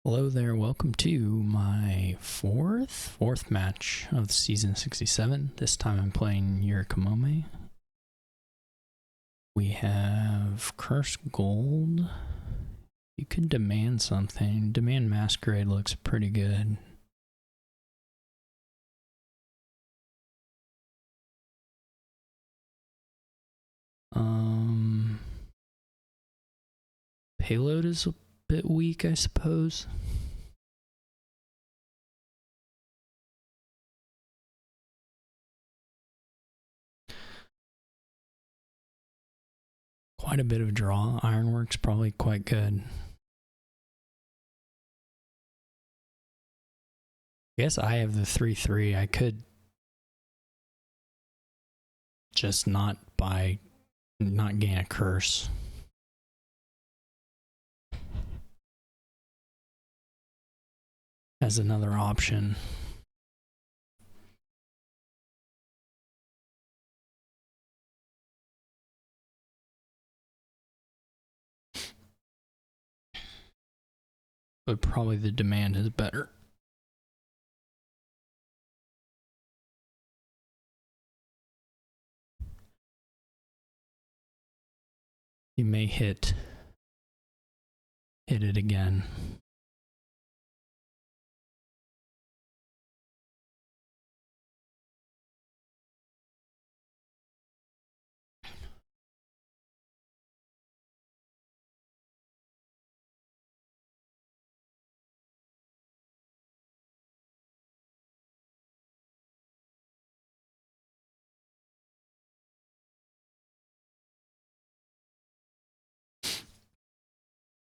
Hello there, welcome to my fourth match of season 67. This time I'm playing yurikamome. We have Cursed Gold. You can demand something. Demand Masquerade looks pretty good. Payload is a bit weak, I suppose. Quite a bit of draw. Ironwork's probably quite good. I guess I have the 3/3. I could just not gain a curse. As another option. But probably the demand is better. You may hit it again.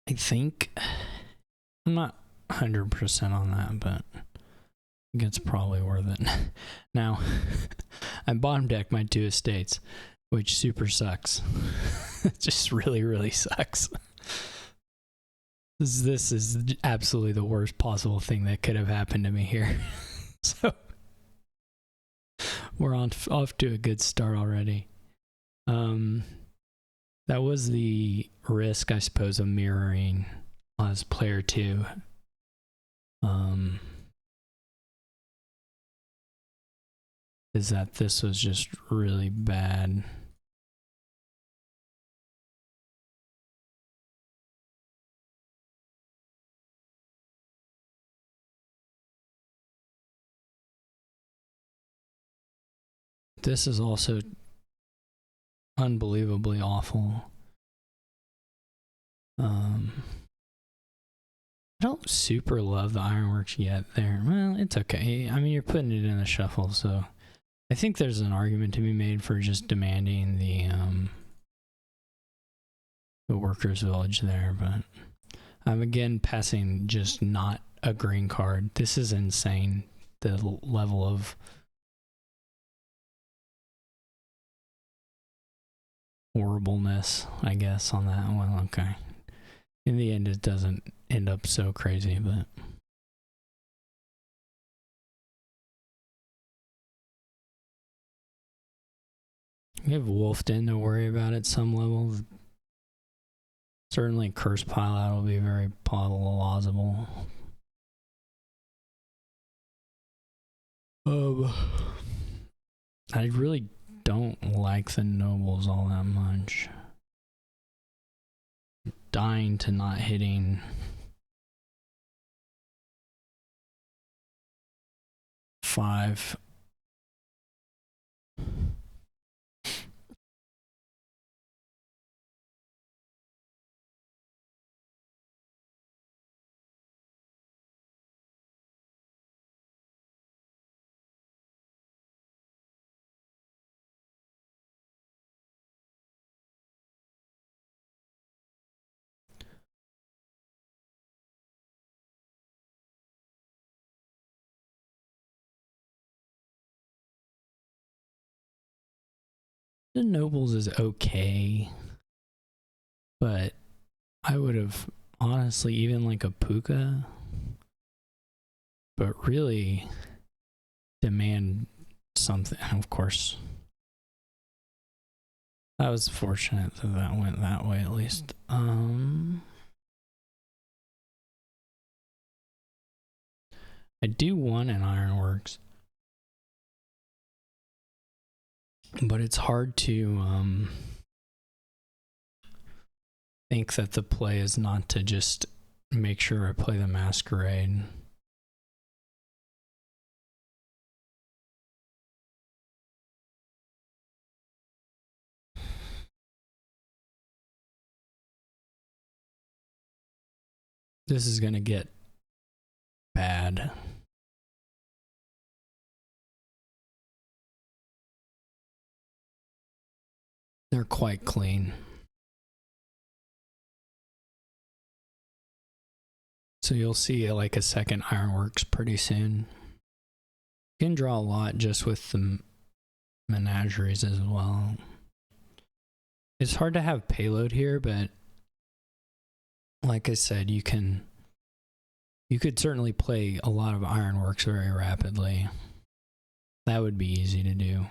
I think I'm not 100% on that, but I think it's probably worth it. Now, I bottom decked my 2 estates, which super sucks. It just really sucks. This is absolutely the worst possible thing that could have happened to me here. So we're off to a good start already. That was the risk, I suppose, of mirroring as player 2. Is that this was just really bad. This is also unbelievably awful. I don't super love the ironworks yet there. Well, it's okay. I mean, you're putting it in the shuffle, so I think there's an argument to be made for just demanding the workers' village there, but I'm again passing just not a green card. This is insane, the level of horribleness, I guess, on that one. Okay. In the end, it doesn't end up so crazy, but we have Wolfden to worry about at some level. Certainly, Curse Pile Out will be very plausible. I really don't like the nobles all that much. Dying to not hitting five. The nobles is okay, but I would have honestly even like a puka, but really demand something. Of course, I was fortunate that that went that way at least. I do want an ironworks, but it's hard to think that the play is not to just make sure I play the Masquerade. This is gonna get bad. They're quite clean. So you'll see like a second ironworks pretty soon. You can draw a lot just with the menageries as well. It's hard to have payload here, but like I said, you could certainly play a lot of ironworks very rapidly. That would be easy to do.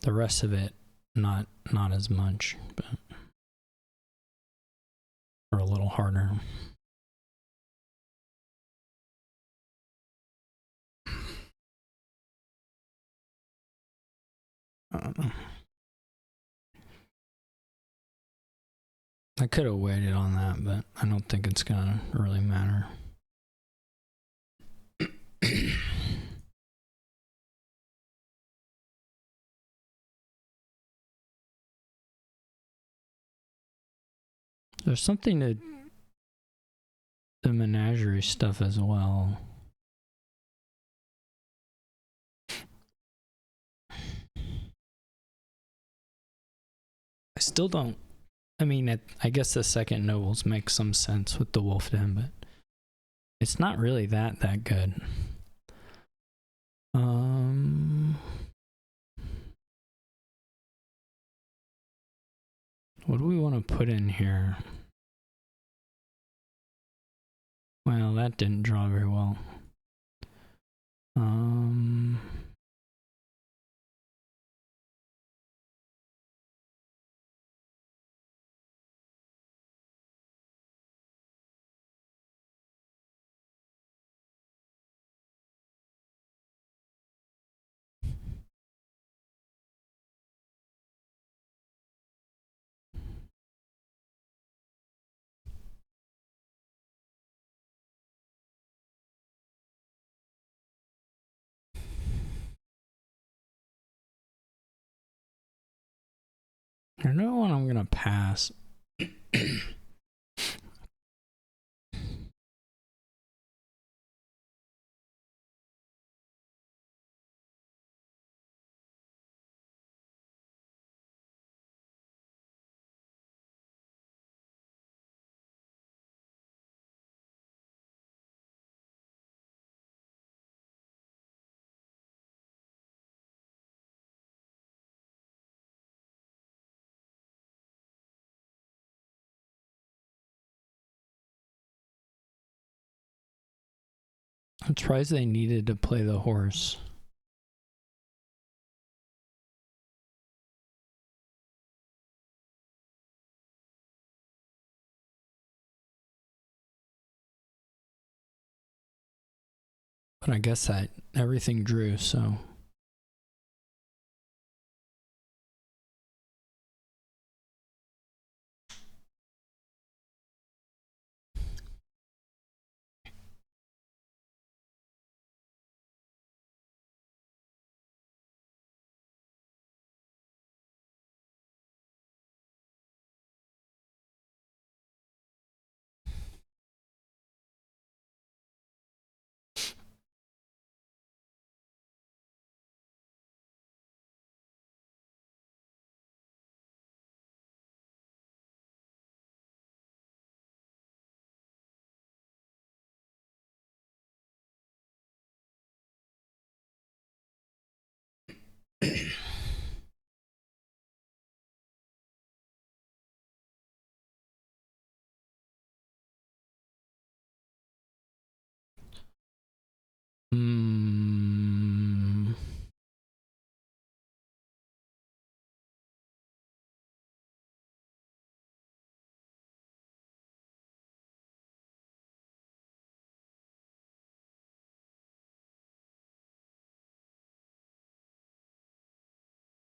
The rest of it, not as much, but or a little harder. I don't know. I could have waited on that, but I don't think it's gonna really matter. There's something to the menagerie stuff as well. I still don't. I mean, I guess the second nobles make some sense with the wolf den, but it's not really that good. What do we want to put in here? Well, that didn't draw very well. I know what I'm gonna pass. I'm surprised they needed to play the horse. But I guess that everything drew, so.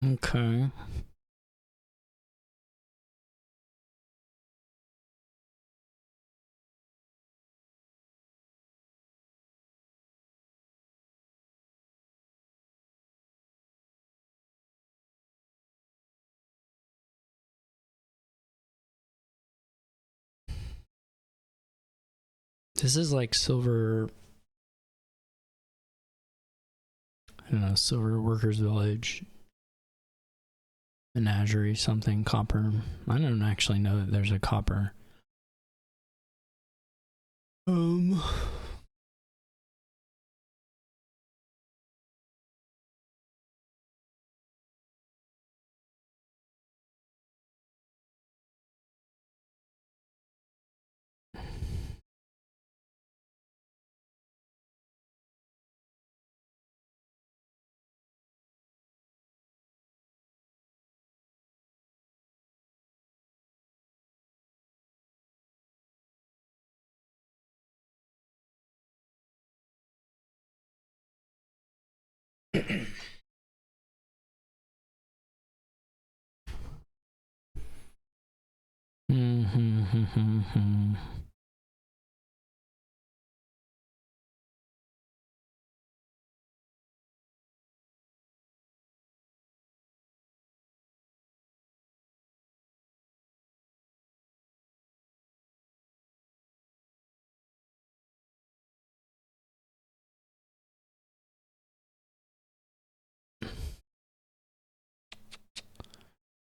Okay. This is like silver, I don't know, Silver Workers Village, Menagerie, something, copper. I don't actually know that there's a copper.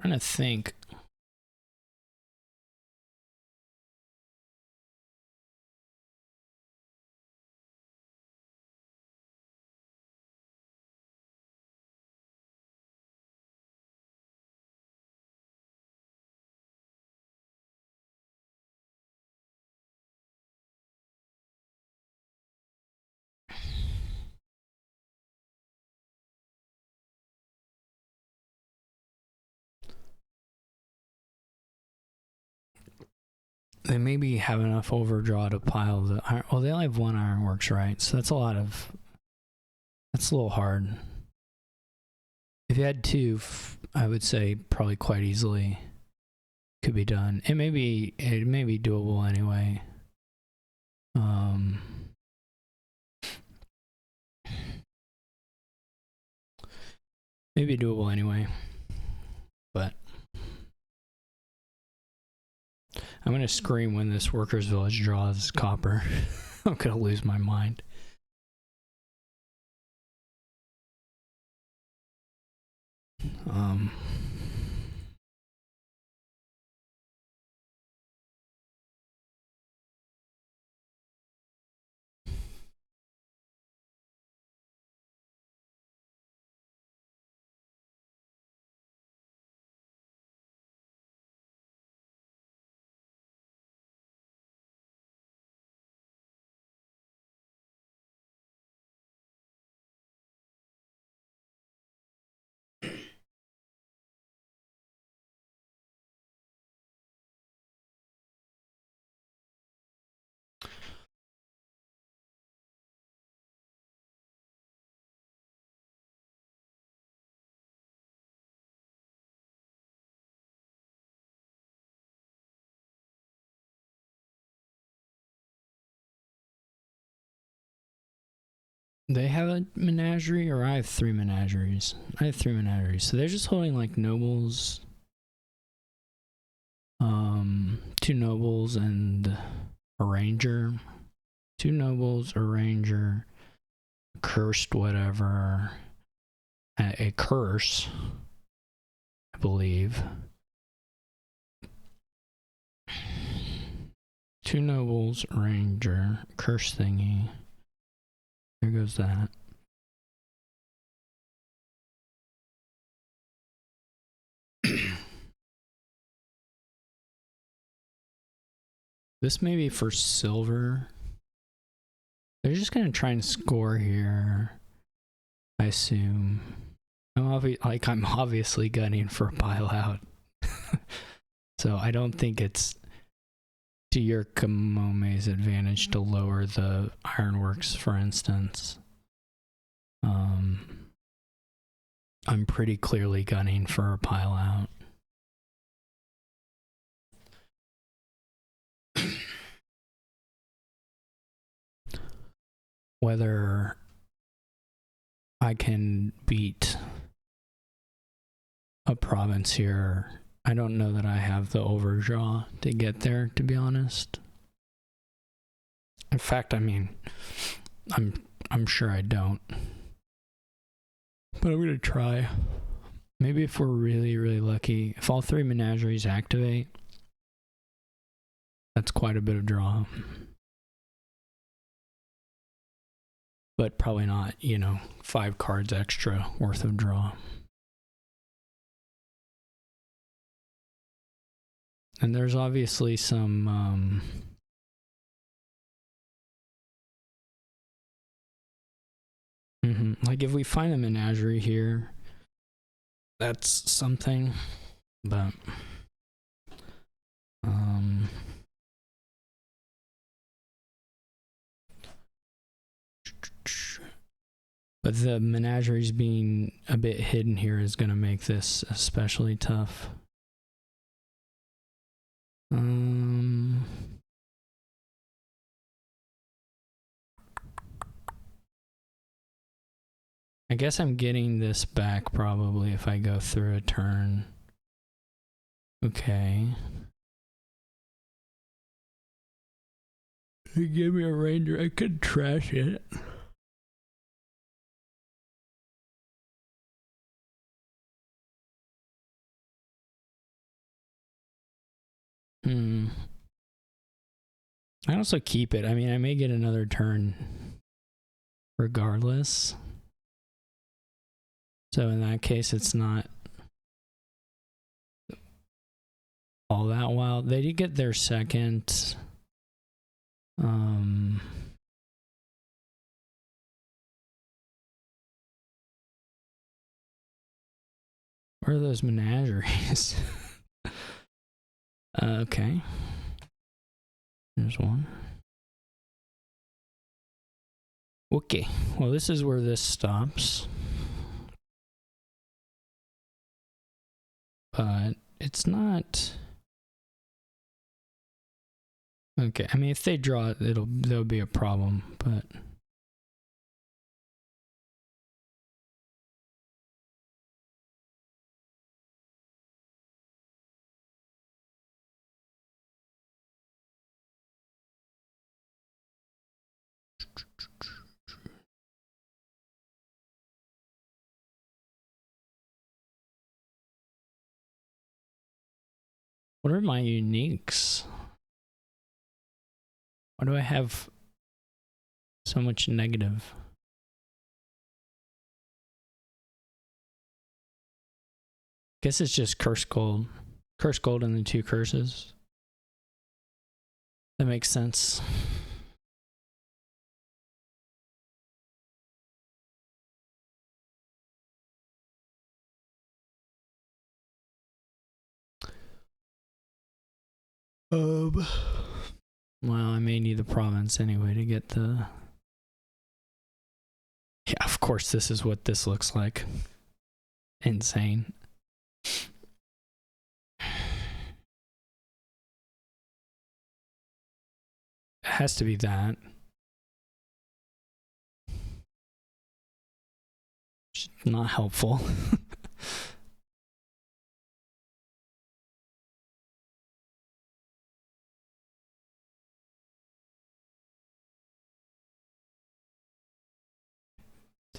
Trying to think. They maybe have enough overdraw to pile the iron. Well, they only have one ironworks, right? So that's a lot of. That's a little hard. If you had two, I would say probably quite easily could be done. It may be doable anyway. Maybe doable anyway, but I'm gonna scream when this workers village draws copper. I'm gonna lose my mind. They have a menagerie, or I have 3 menageries. I have 3 menageries, so they're just holding like nobles, 2 nobles and a ranger, 2 nobles, a ranger, cursed whatever, a curse, I believe. 2 nobles, a ranger, curse thingy. There goes that. This may be for silver. They're just gonna try and score here, I assume. I'm obviously gunning for a pile out. So I don't think it's to Yurikamome's advantage to lower the ironworks, for instance. I'm pretty clearly gunning for a pile out. Whether I can beat a province here, I don't know that I have the overdraw to get there, to be honest. In fact, I mean, I'm sure I don't. But I'm gonna try. Maybe if we're really, really lucky, if all 3 menageries activate, that's quite a bit of draw. But probably not, 5 cards extra worth of draw. And there's obviously some like if we find a menagerie here, that's something, but but the menageries being a bit hidden here is going to make this especially tough. I guess I'm getting this back probably if I go through a turn. Okay. They give me a ranger, I could trash it. I also keep it. I mean, I may get another turn regardless. So in that case, it's not all that wild. They did get their second. Where are those menageries? Okay. There's one. Okay. Well, this is where this stops. But it's not... Okay, I mean, if they draw it, there'll be a problem, but... What are my uniques? Why do I have so much negative? Guess it's just curse gold. Curse gold and the 2 curses. That makes sense. Well, I may need the province anyway to get the... Yeah, of course, this is what this looks like. Insane. It has to be that. It's not helpful.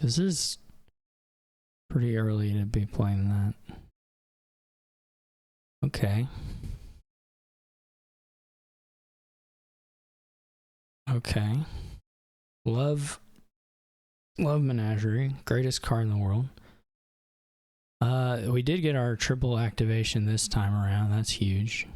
This is pretty early to be playing that. Okay. Okay. Love Menagerie. Greatest card in the world. We did get our triple activation this time around. That's huge.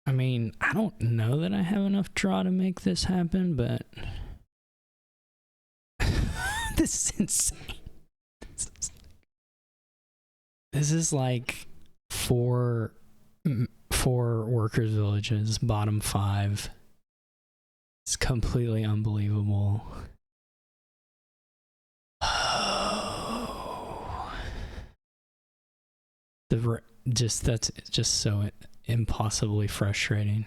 I mean, I don't know that I have enough draw to make this happen, but this is insane. This is like four workers' villages, bottom 5. It's completely unbelievable. That's just so impossibly frustrating.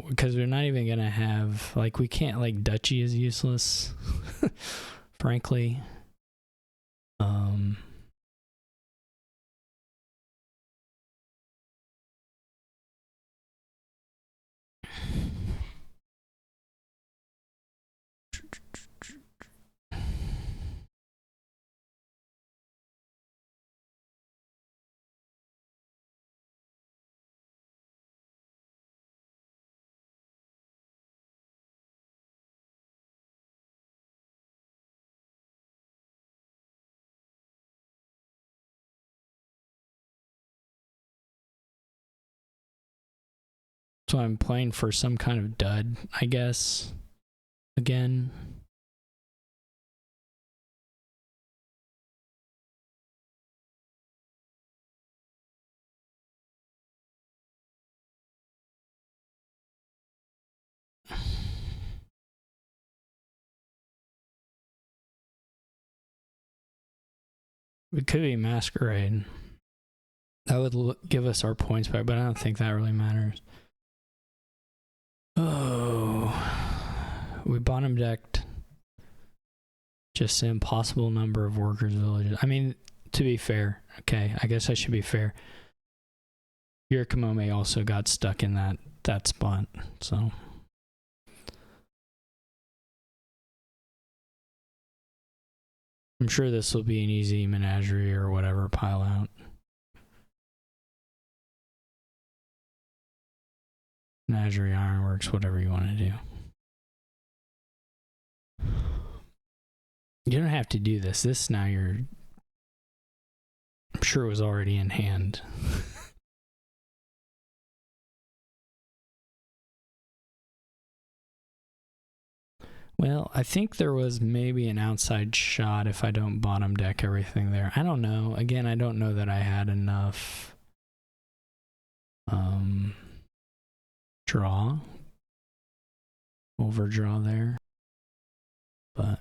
Because we're not even gonna have, like, we can't, like, Duchy is useless, frankly. So I'm playing for some kind of dud, I guess. Again. It could be Masquerade. That would give us our points back, but I don't think that really matters. Oh, we bottom decked just an impossible number of workers' villages. I mean, to be fair, okay, I guess I should be fair. Yurikamome also got stuck in that spot, so. I'm sure this will be an easy menagerie or whatever pile out. Menagerie, Ironworks, whatever you want to do. You don't have to do this. This now I'm sure it was already in hand. Well, I think there was maybe an outside shot if I don't bottom deck everything there. I don't know. Again, I don't know that I had enough overdraw there. But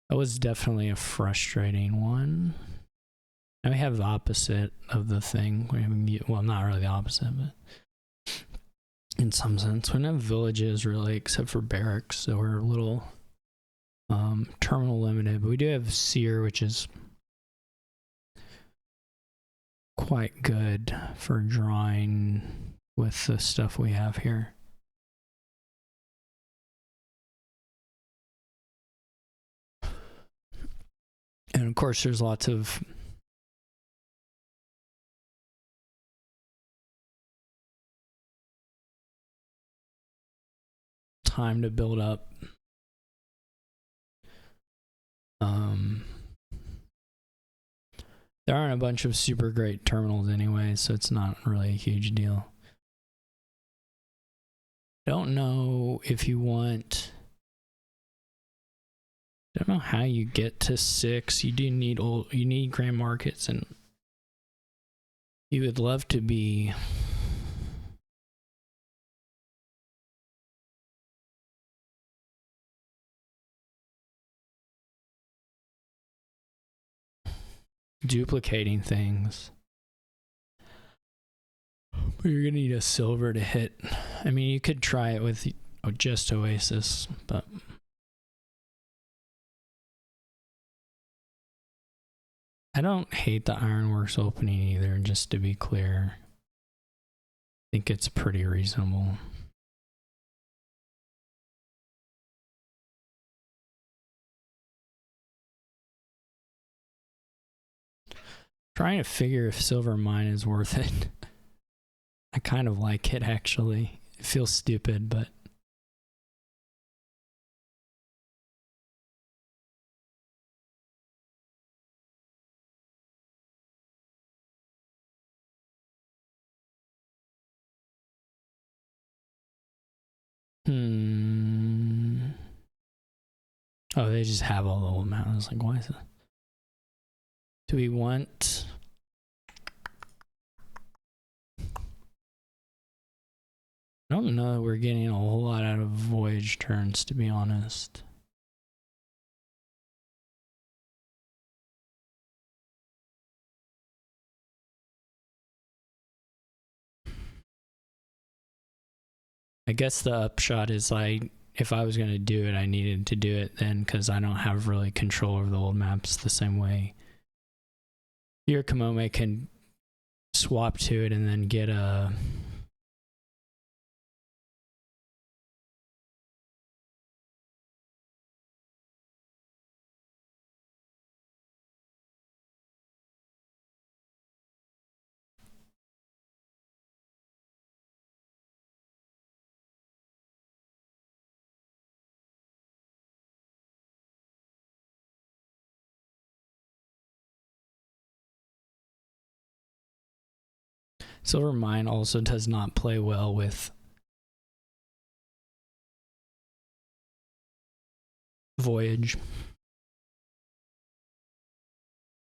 that was definitely a frustrating one. Now we have the opposite of the thing. Well, not really the opposite, but in some sense, we don't have villages really, except for barracks, so we're a little terminal limited. But we do have Seer, which is quite good for drawing with the stuff we have here. And of course, there's lots of time to build up. There aren't a bunch of super great terminals anyway, so it's not really a huge deal. Don't know if you want. Don't know how you get to 6. You do need you need grand markets, and you would love to be duplicating things. But you're gonna need a silver to hit. I mean, you could try it with just Oasis, but I don't hate the Ironworks opening either, just to be clear. I think it's pretty reasonable. Trying to figure if silver mine is worth it. I kind of like it, actually. It feels stupid, but Oh, they just have all the old maps. I was like, why is it? Do we want... I don't know that we're getting a whole lot out of voyage turns, to be honest. I guess the upshot is like, if I was going to do it, I needed to do it then because I don't have really control over the old maps the same way. Yurikamome can swap to it and then get a... Silver Mine also does not play well with Voyage.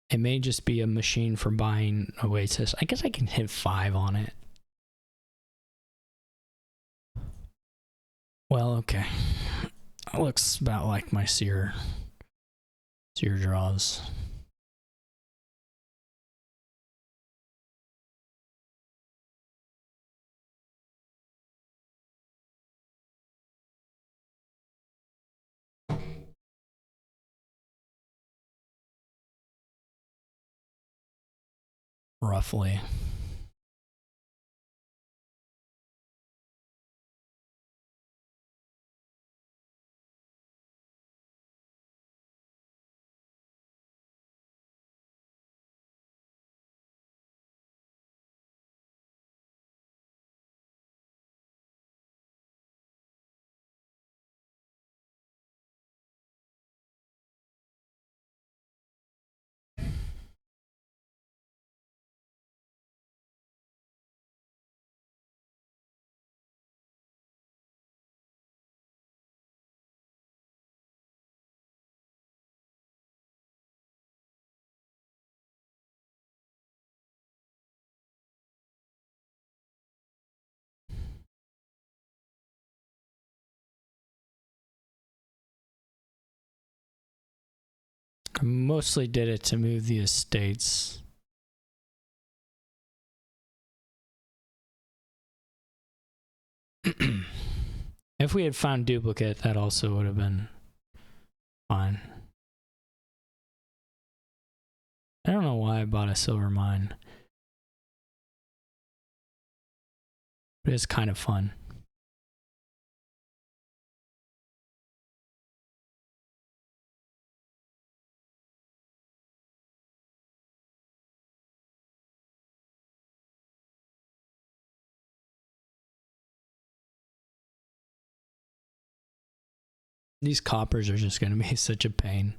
It may just be a machine for buying Oasis. I guess I can hit 5 on it. Well, okay. That looks about like my seer draws. Roughly. I mostly did it to move the estates. If we had found duplicate, that also would have been fine. I don't know why I bought a silver mine. But it's kind of fun. These coppers are just going to be such a pain.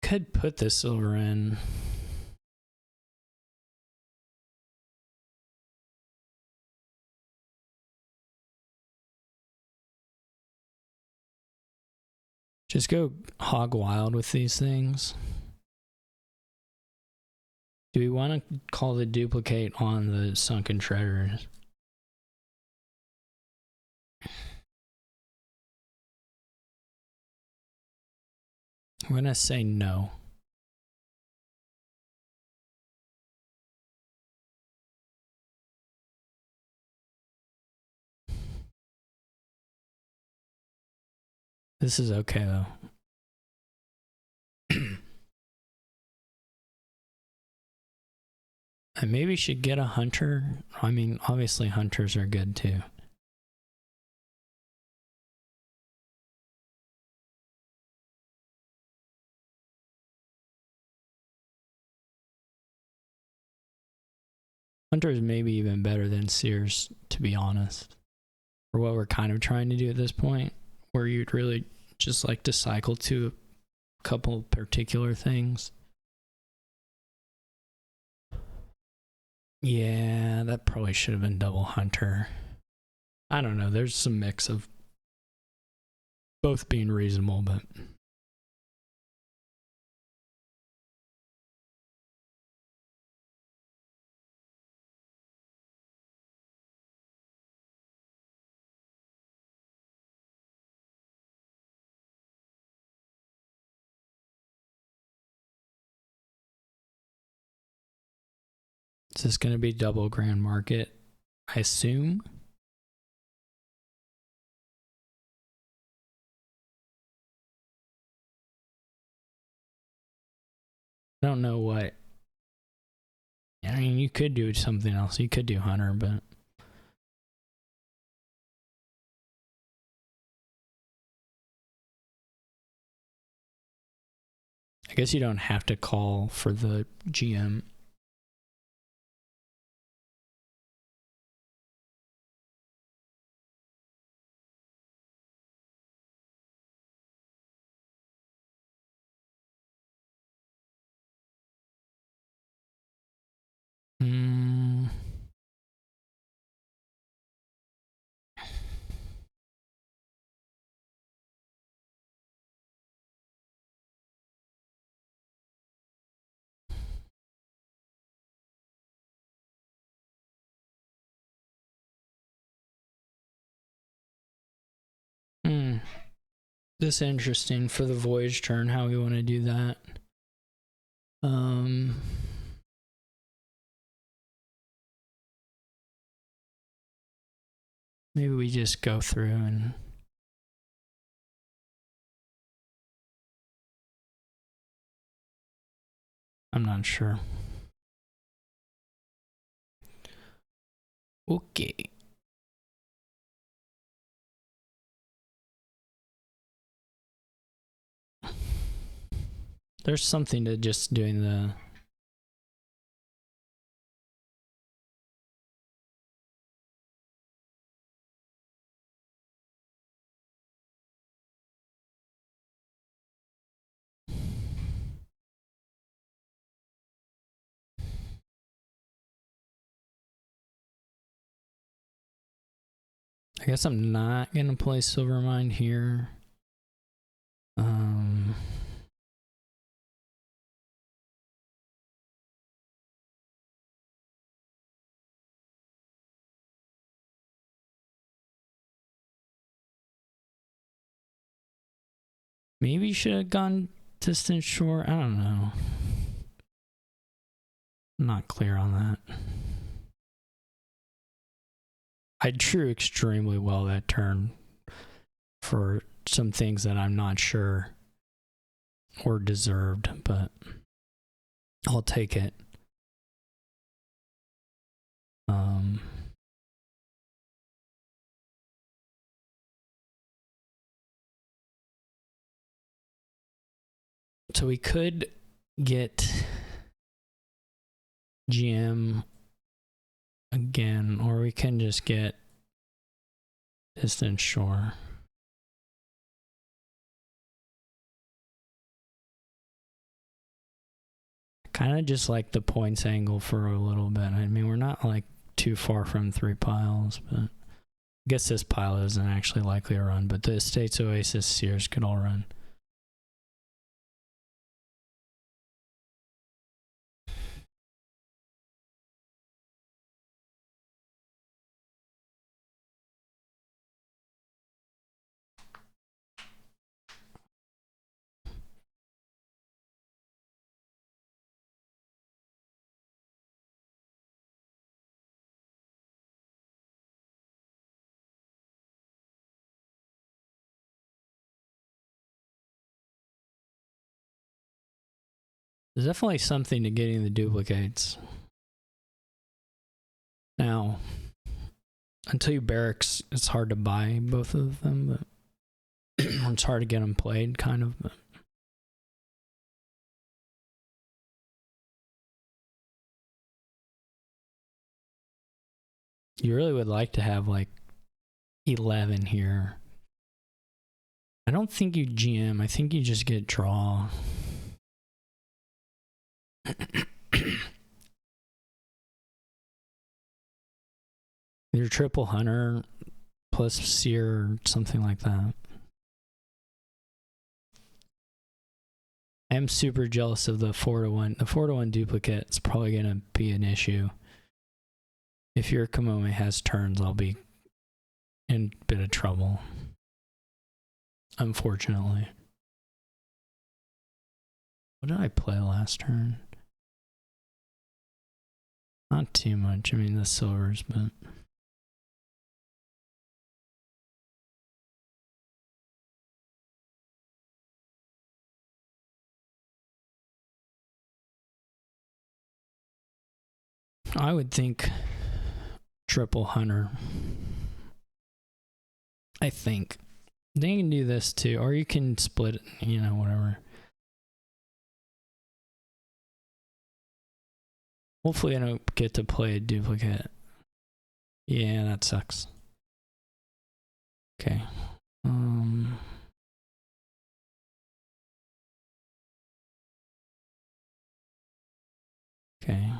Could put the silver in. Just go hog wild with these things. Do we want to call the duplicate on the sunken treasures? I'm going to say no. This is okay though. I maybe should get a hunter. I mean, obviously hunters are good too. Hunter is maybe even better than Sears, to be honest. For what we're kind of trying to do at this point, where you'd really just like to cycle to a couple particular things. Yeah, that probably should have been double Hunter. I don't know. There's some mix of both being reasonable, but is this going to be double grand market? I assume. I don't know what. I mean, you could do something else. You could do Hunter, but I guess you don't have to call for the GM. This is interesting for the voyage turn, how we want to do that. Maybe we just go through and I'm not sure. Okay. There's something to just doing the I guess I'm not gonna play Silvermind here. Maybe you should have gone distant shore. I don't know. I'm not clear on that. I drew extremely well that turn for some things that I'm not sure were deserved, but I'll take it. So we could get GM again, or we can just get distant shore. Kind of just like the points angle for a little bit. I mean, we're not like too far from 3 piles, but I guess this pile isn't actually likely to run, but the Estates, Oasis, Sears could all run. There's definitely something to getting the duplicates. Now, until you barracks, it's hard to buy both of them, but it's hard to get them played, kind of. But You really would like to have like 11 here. I don't think you GM. I think you just get draw. Your triple hunter plus seer or something like that. I am super jealous of the 4-1. The 4-1 duplicate is probably going to be an issue. If your Kamome has turns, I'll be in a bit of trouble. Unfortunately. What did I play last turn? Not too much. I mean, the silvers, but... I would think triple hunter. I think. They can do this too, or you can split it, you know, whatever. Hopefully I don't get to play a duplicate. Yeah, that sucks. Okay. Okay.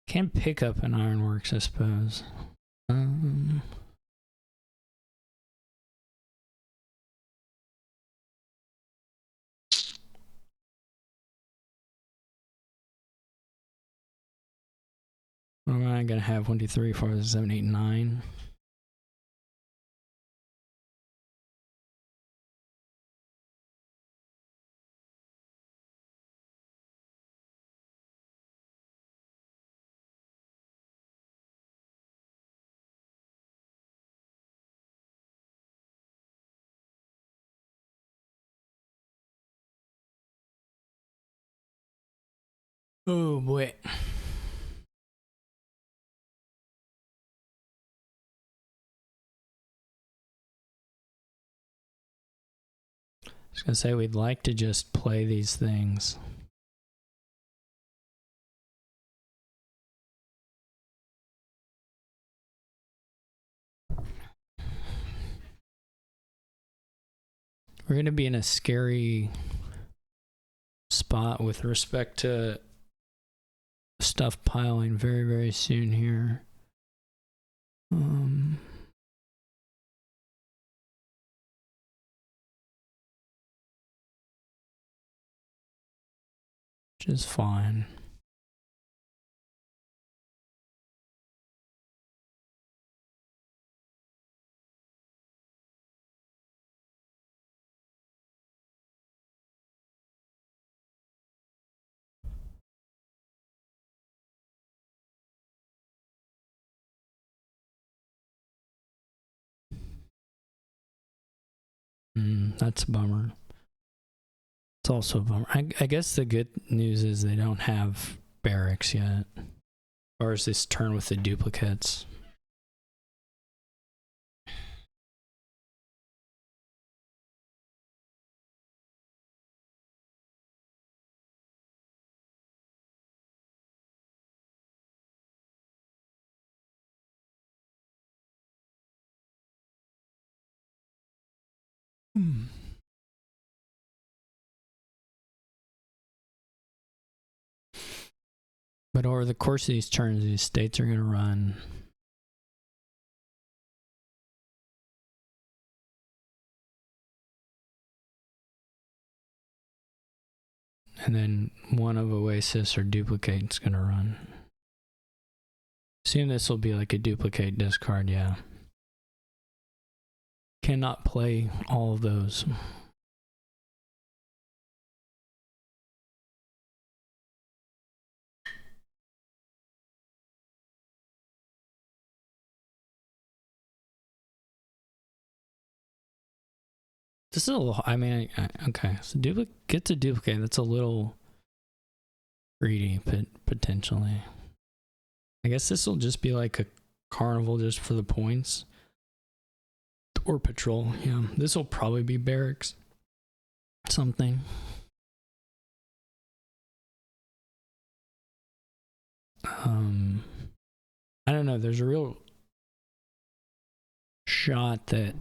Can't pick up an ironworks, I suppose. What am I gonna have? 1, 2, 3, 4, 5, 6, 7, 8, 9. Oh boy. I was gonna say we'd like to just play these things. We're gonna be in a scary spot with respect to stuff piling very, very soon here. Which is fine. That's a bummer. It's also a bummer. I guess the good news is they don't have barracks yet. Or is this turn with the duplicates? But over the course of these turns, these states are going to run. And then one of Oasis or Duplicate's going to run. Assume this will be like a Duplicate discard, yeah. Cannot play all of those. This is a little, I mean, okay, so gets a duplicate. That's a little greedy, potentially. I guess this will just be like a Carnival just for the points. Or patrol, yeah. This will probably be barracks. Something. I don't know, there's a real shot that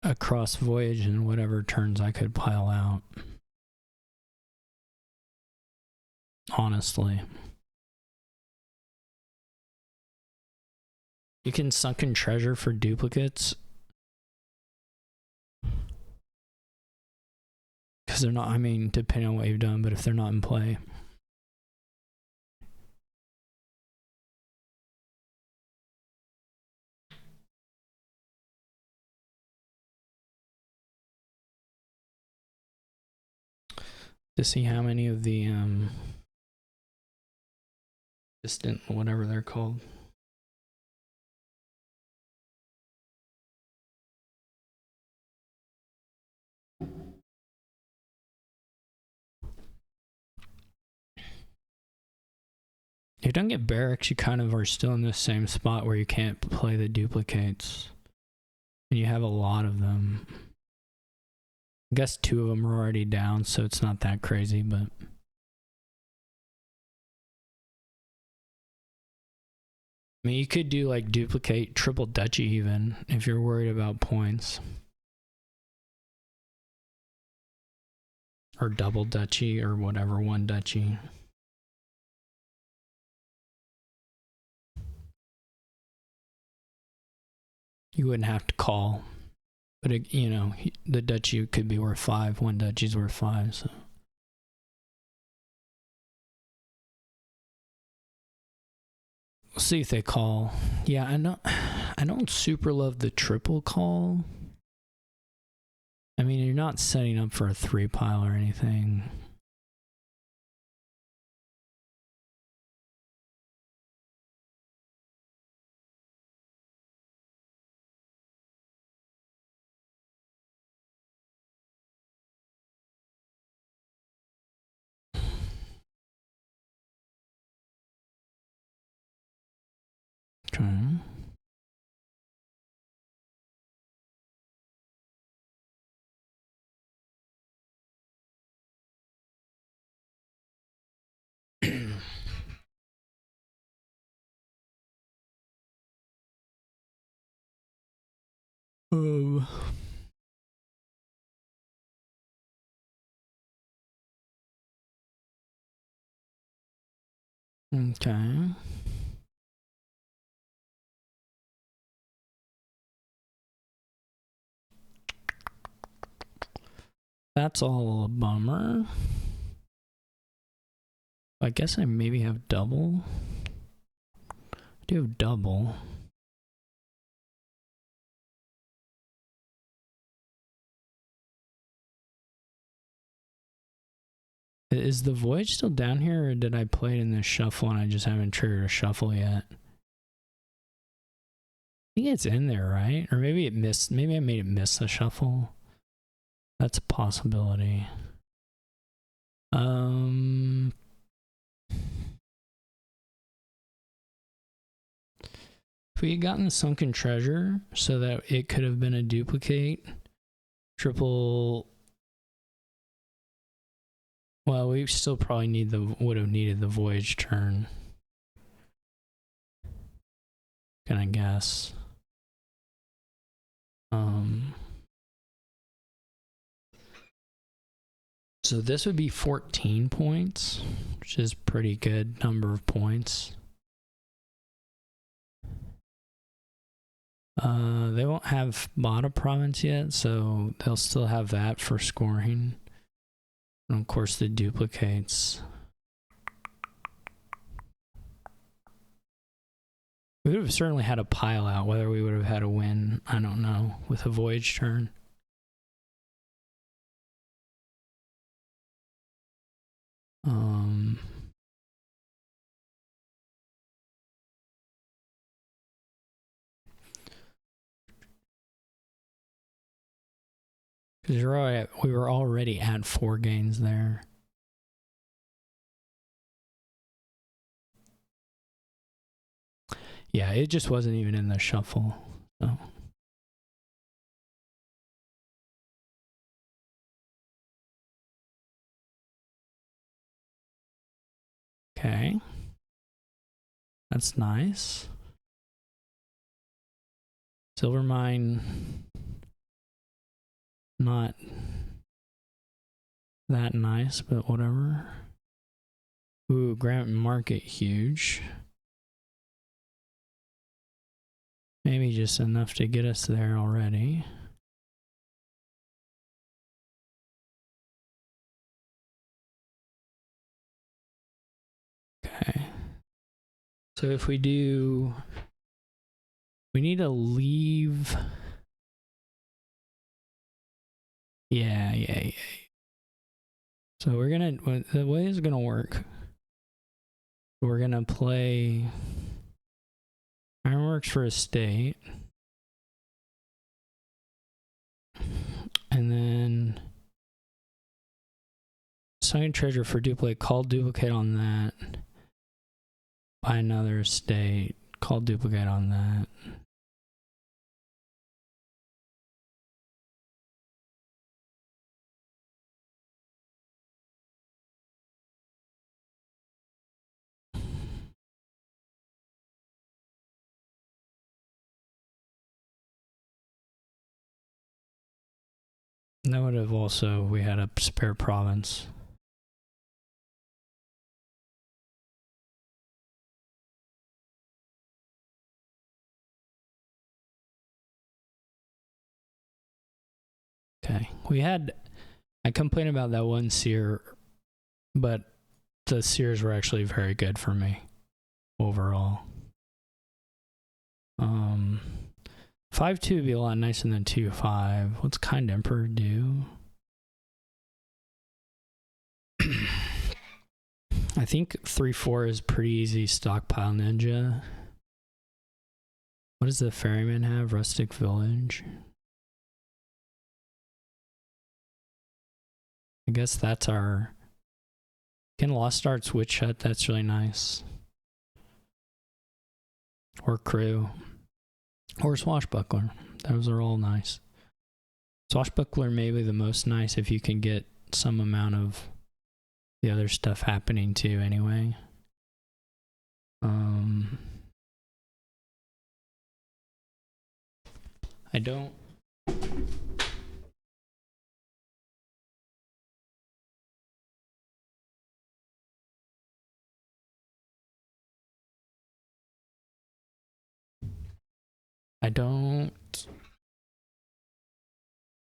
across voyage and whatever turns I could pile out. Honestly. You can sunken treasure for duplicates. Because they're not, I mean, depending on what you've done, but if they're not in play. To see how many of the distant, whatever they're called. If you don't get barracks, you kind of are still in the same spot where you can't play the duplicates. And you have a lot of them. I guess 2 of them are already down, so it's not that crazy, but... I mean, you could do like duplicate triple duchy even, if you're worried about points. Or double duchy, or whatever, 1 duchy. You wouldn't have to call. But, it, you know, the duchy could be worth 5. 1 duchy's worth 5, so... We'll see if they call. Yeah, I don't super love the triple call. I mean, you're not setting up for a 3 pile or anything. Okay. Okay. That's all a bummer. I guess I maybe have double. I do have double. Is the voyage still down here, or did I play it in the shuffle and I just haven't triggered a shuffle yet? I think it's in there, right? Or maybe it missed, maybe I made it miss the shuffle. That's a possibility. If we had gotten the sunken treasure so that it could have been a duplicate, triple... Well, we still probably would have needed the voyage turn. Can I guess? So this would be 14 points, which is pretty good number of points. They won't have Bada province yet, so they'll still have that for scoring. And of course the duplicates. We would have certainly had a pile out. Whether we would have had a win, I don't know, with a voyage turn. Because we were already at 4 gains there. Yeah, it just wasn't even in the shuffle. So. Okay. That's nice. Silver mine, not that nice, but whatever. Ooh, Grant Market, huge. Maybe just enough to get us there already. Okay. So if we do, we need to leave. Yeah. So we're gonna, the way it's gonna work, we're gonna play Ironworks for a state. And then Sunken Treasure for duplicate, call duplicate on that. Buy another estate, call duplicate on that. That would have also, we had a spare province. Okay, we had, I complained about that one seer, but the seers were actually very good for me overall. 5-2 would be a lot nicer than 2-5. What's Kind Emperor do? I think 3-4 is pretty easy stockpile ninja. What does the ferryman have? Rustic village. I guess that's our... Can Lost Arts Witch Hut? That's really nice. Or Crew. Or Swashbuckler. Those are all nice. Swashbuckler may be the most nice if you can get some amount of the other stuff happening too anyway. I don't...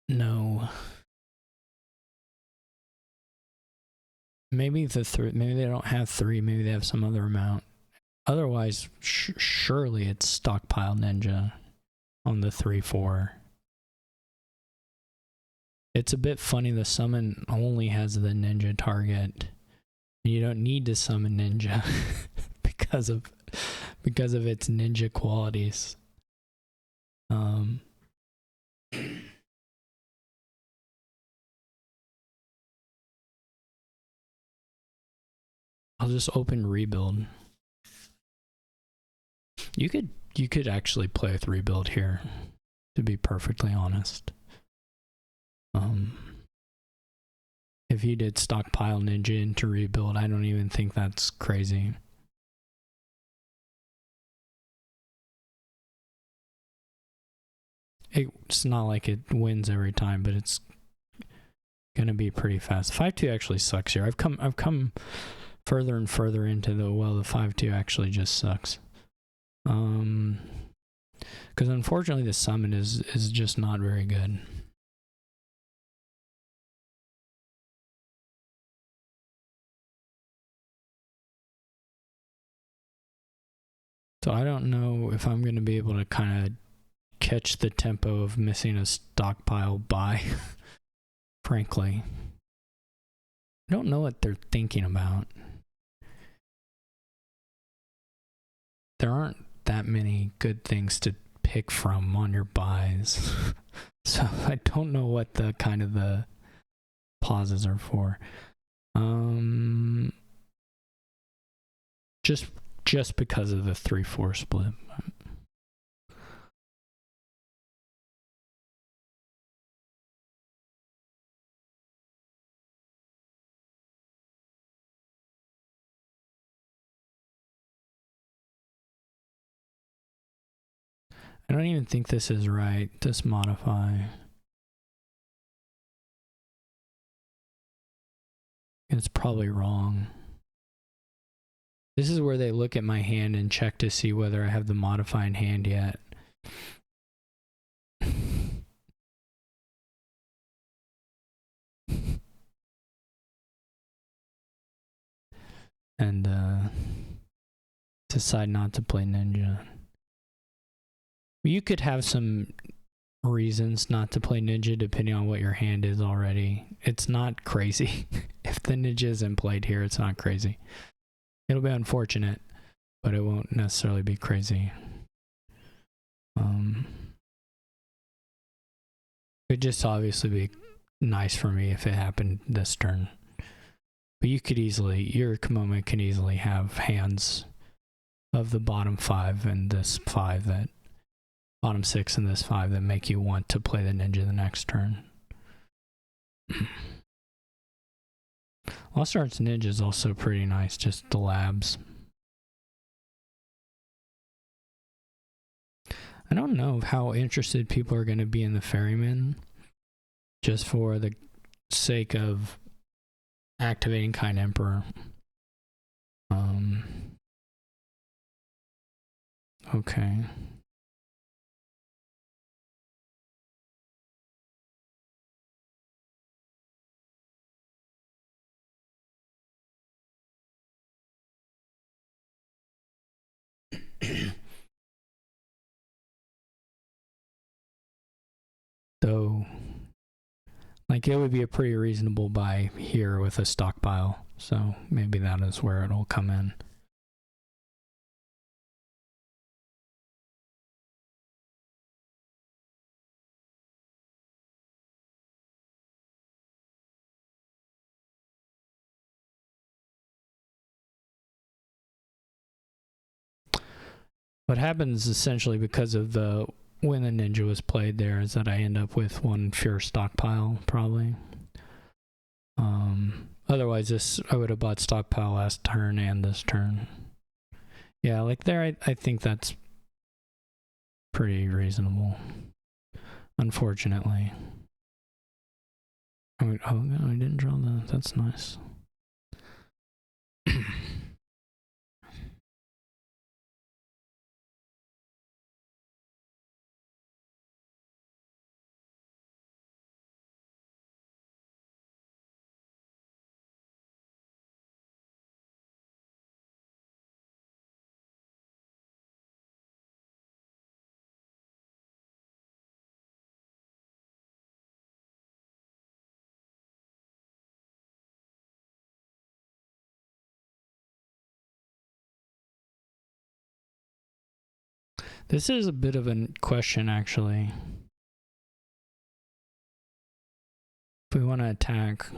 know. Maybe maybe they don't have 3. Maybe they have some other amount. Otherwise, surely it's stockpile ninja on the 3-4. It's a bit funny. The summon only has the ninja target. You don't need to summon ninja because of its ninja qualities. I'll just open rebuild. You could actually play with rebuild here, to be perfectly honest. If you did stockpile ninja into rebuild, I don't even think that's crazy. It's not like it wins every time, but it's gonna be pretty fast. 5-2 actually sucks here. I've come further and further into the 5-2 actually just sucks. Because unfortunately the summon is just not very good. So I don't know if I'm going to be able to kind of catch the tempo of missing a stockpile buy, frankly. I don't know what they're thinking about. There aren't that many good things to pick from on your buys. So I don't know what the kind of the pauses are for. just because of the 3-4 split. I don't even think this is right, this modify. It's probably wrong. This is where they look at my hand and check to see whether I have the modify in hand yet. And decide not to play ninja. You could have some reasons not to play ninja depending on what your hand is already. It's not crazy. If the ninja isn't played here, it's not crazy. It'll be unfortunate, but it won't necessarily be crazy. It'd just obviously be nice for me if it happened this turn. But you could easily, yurikamome can easily have hands of the bottom 5 and this 5 that, bottom 6 and this 5 that make you want to play the ninja the next turn. Lost Arts Ninja is also pretty nice, just the labs. I don't know how interested people are going to be in the Ferryman, just for the sake of activating Kind Emperor. Okay. So, like, it would be a pretty reasonable buy here with a stockpile. So maybe that is where it'll come in. What happens essentially because of the when the ninja was played there is that I end up with one pure stockpile probably. Otherwise this I would have bought stockpile last turn and this turn. Yeah, like there I think that's pretty reasonable. Unfortunately. Oh no, I didn't draw that. That's nice. This is a bit of a question, actually. If we want to attack.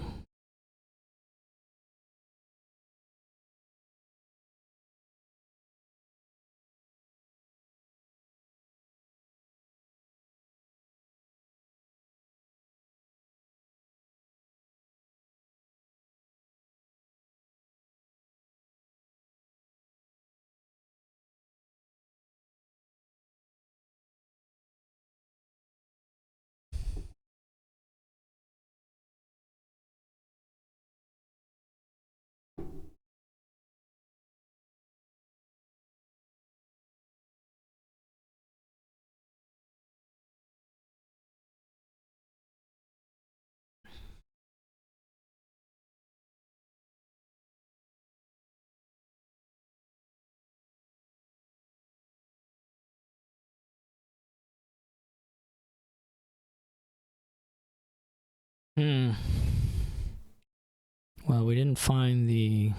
Well, we didn't find the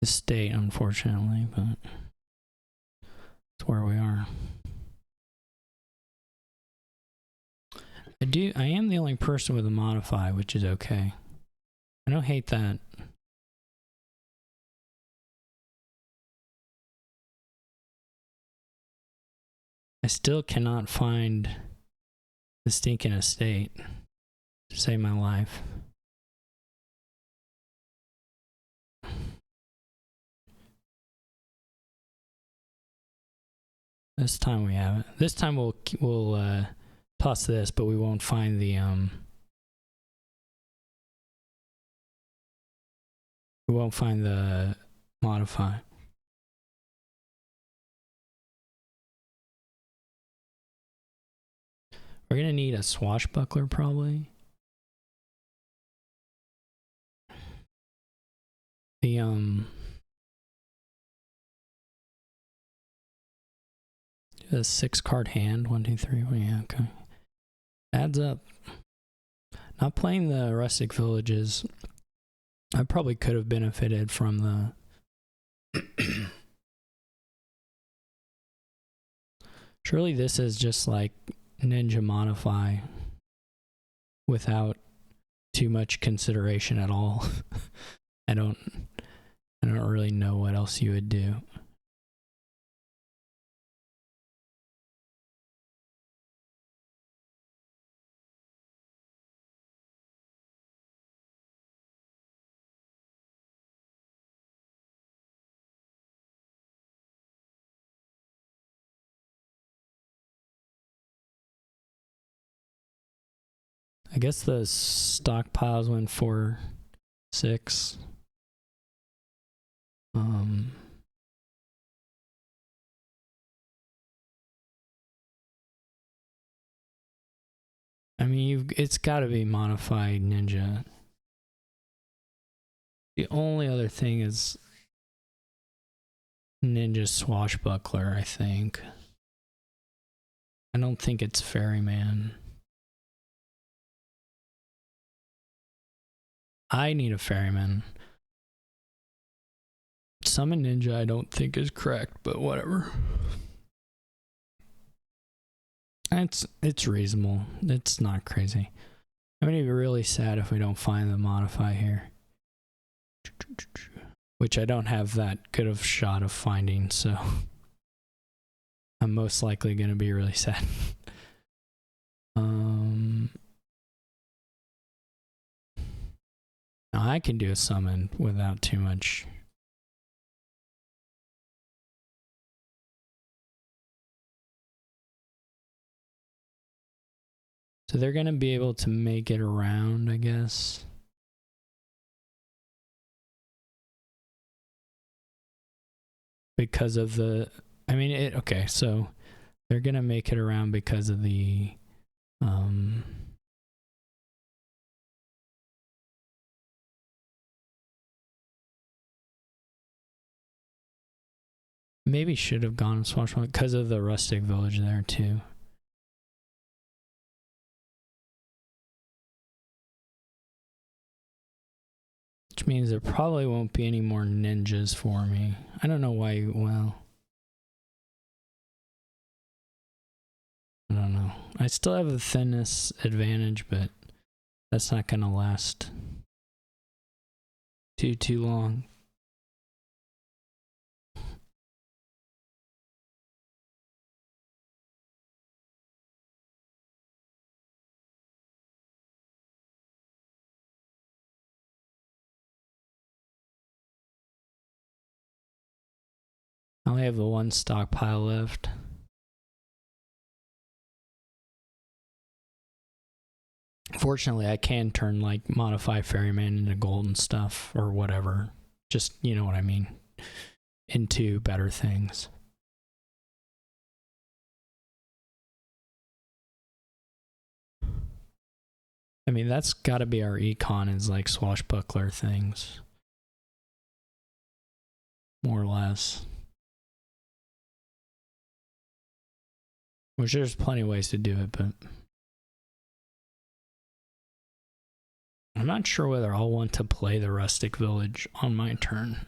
state, unfortunately, but it's where we are. I am the only person with a modify, which is okay. I don't hate that. I still cannot find the stinking estate to save my life. This time we have it. This time we'll toss this, but we won't find the modify. We're gonna need a swashbuckler probably. The a 6-card hand. 1, 2, 3. Yeah, okay. Adds up. Not playing the rustic villages. I probably could have benefited from the. Surely this is just like ninja modify without too much consideration at all. I don't really know what else you would do. I guess the stockpiles went 4, 6. I mean, it's got to be modified ninja. The only other thing is ninja swashbuckler, I think. I don't think it's ferryman. I need a ferryman. Summon ninja I don't think is correct, but whatever. It's reasonable. It's not crazy. I'm gonna be really sad if we don't find the modify here. Which I don't have that good of shot of finding, so I'm most likely gonna be really sad. I can do a summon without too much. So they're gonna be able to make it around, I guess. Because of the, I mean, okay, so they're gonna make it around because of the, maybe should have gone swashbuckler because of the rustic village there too. Which means there probably won't be any more ninjas for me. I don't know why, well, I don't know. I still have the thinness advantage, but that's not gonna last too long. I only have the one stockpile left. Fortunately, I can turn like modify ferryman into gold and stuff or whatever. Just, you know what I mean, into better things. I mean, that's got to be our econ, is like swashbuckler things, more or less. Which there's plenty of ways to do it, but I'm not sure whether I'll want to play the rustic village on my turn.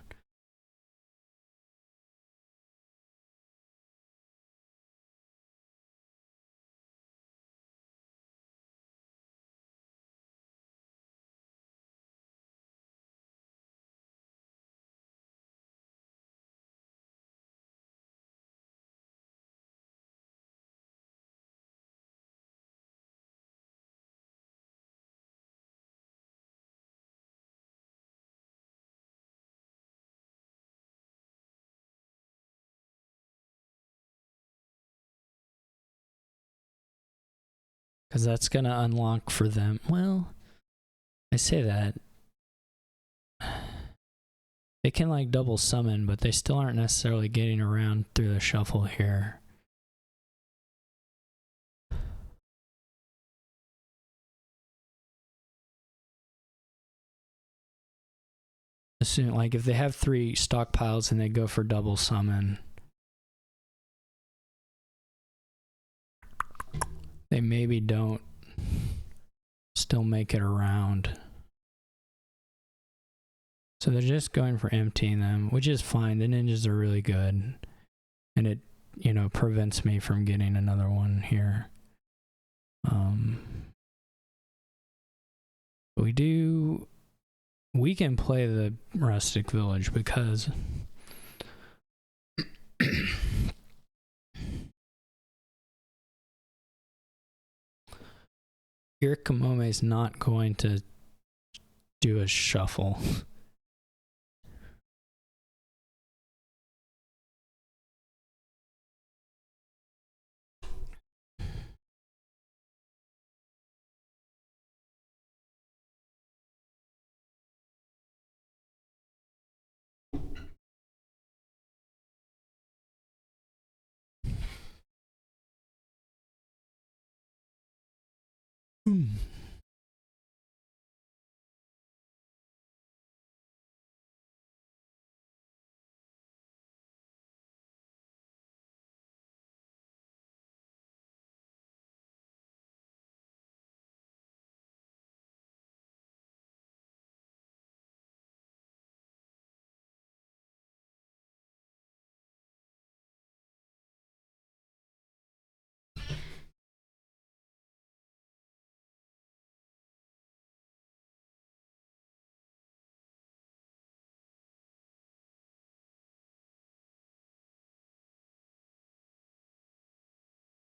Because that's going to unlock for them. Well, I say that. They can like double summon, but they still aren't necessarily getting around through the shuffle here. Assume, like if they have 3 stockpiles and they go for double summon, they maybe don't still make it around. So they're just going for emptying them, which is fine. The ninjas are really good. And it, you know, prevents me from getting another one here. We can play the rustic village because yurikamome is not going to do a shuffle.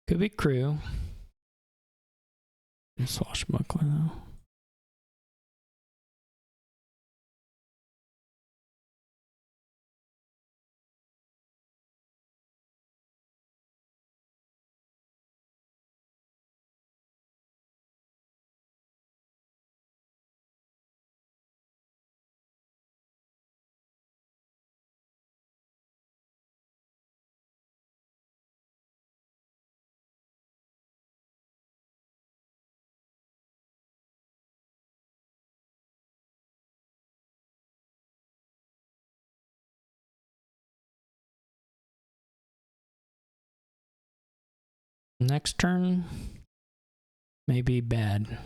Could be crew. Swashbuckler though. Next turn may be bad.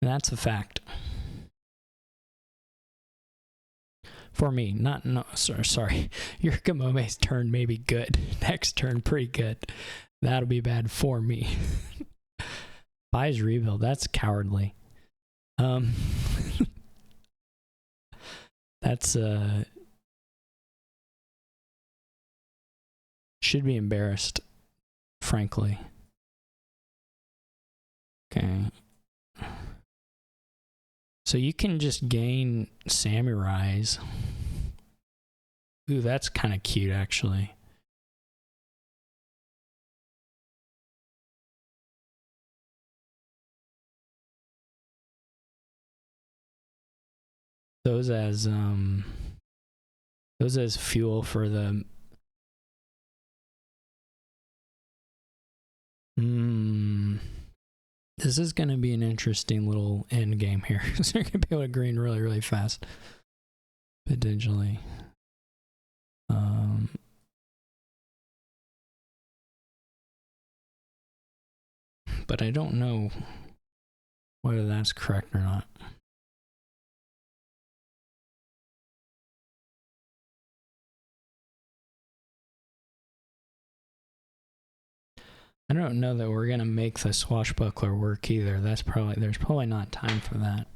That's a fact. For me, sorry. Yurikamome's turn may be good. Next turn, pretty good. That'll be bad for me. Buys rebuild, that's cowardly. That's should be embarrassed, frankly. Okay. So you can just gain samurais. Ooh, that's kind of cute, actually. Those as fuel for the this is going to be an interesting little end game here. So you're going to be able to green really, really fast. Potentially. But I don't know whether that's correct or not. I don't know that we're gonna make the swashbuckler work either. There's probably not time for that.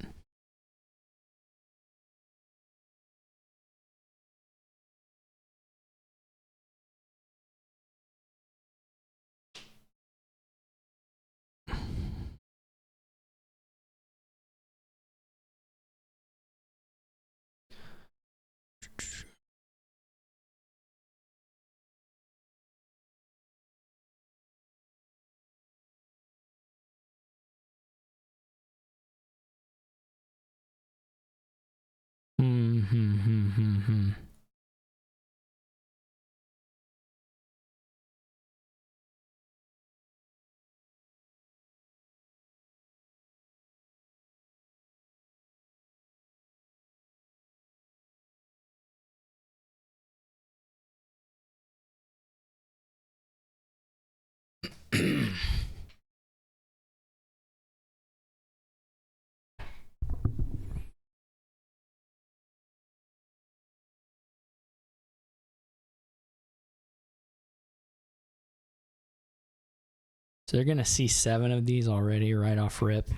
So they're gonna see 7 of these already right off rip.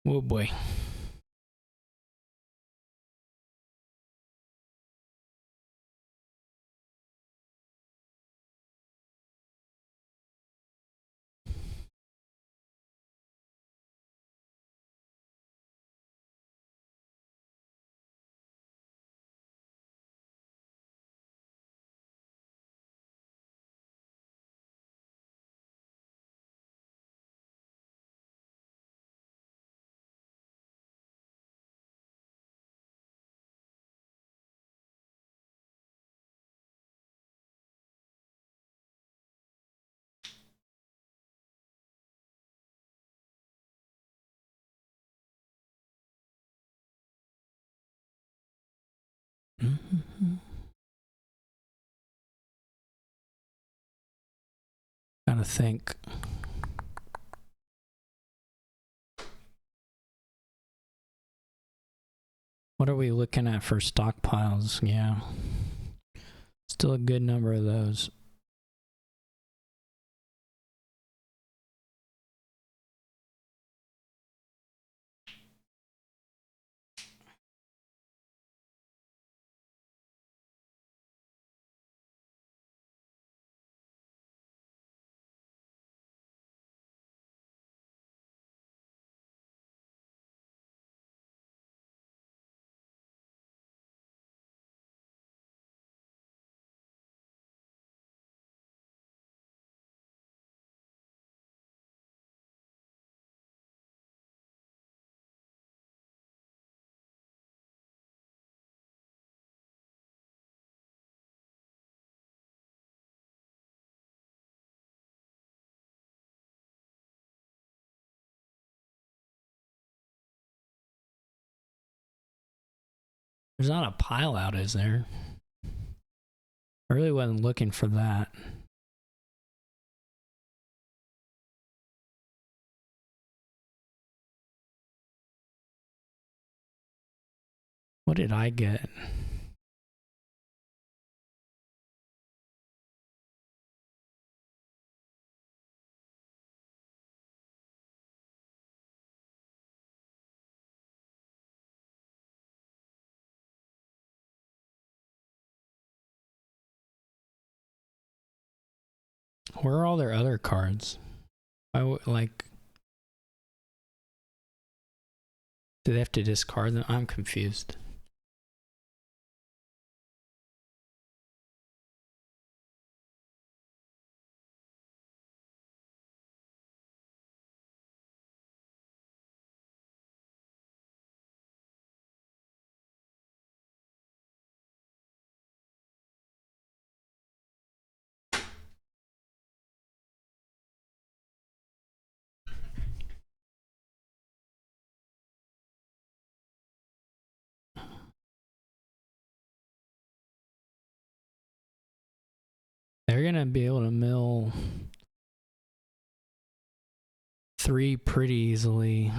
Oh boy. Gotta think. What are we looking at for stockpiles? Yeah. Still a good number of those. There's not a pile out, is there? I really wasn't looking for that. What did I get? Where are all their other cards? Like, do they have to discard them? I'm confused. They're gonna be able to mill 3 pretty easily.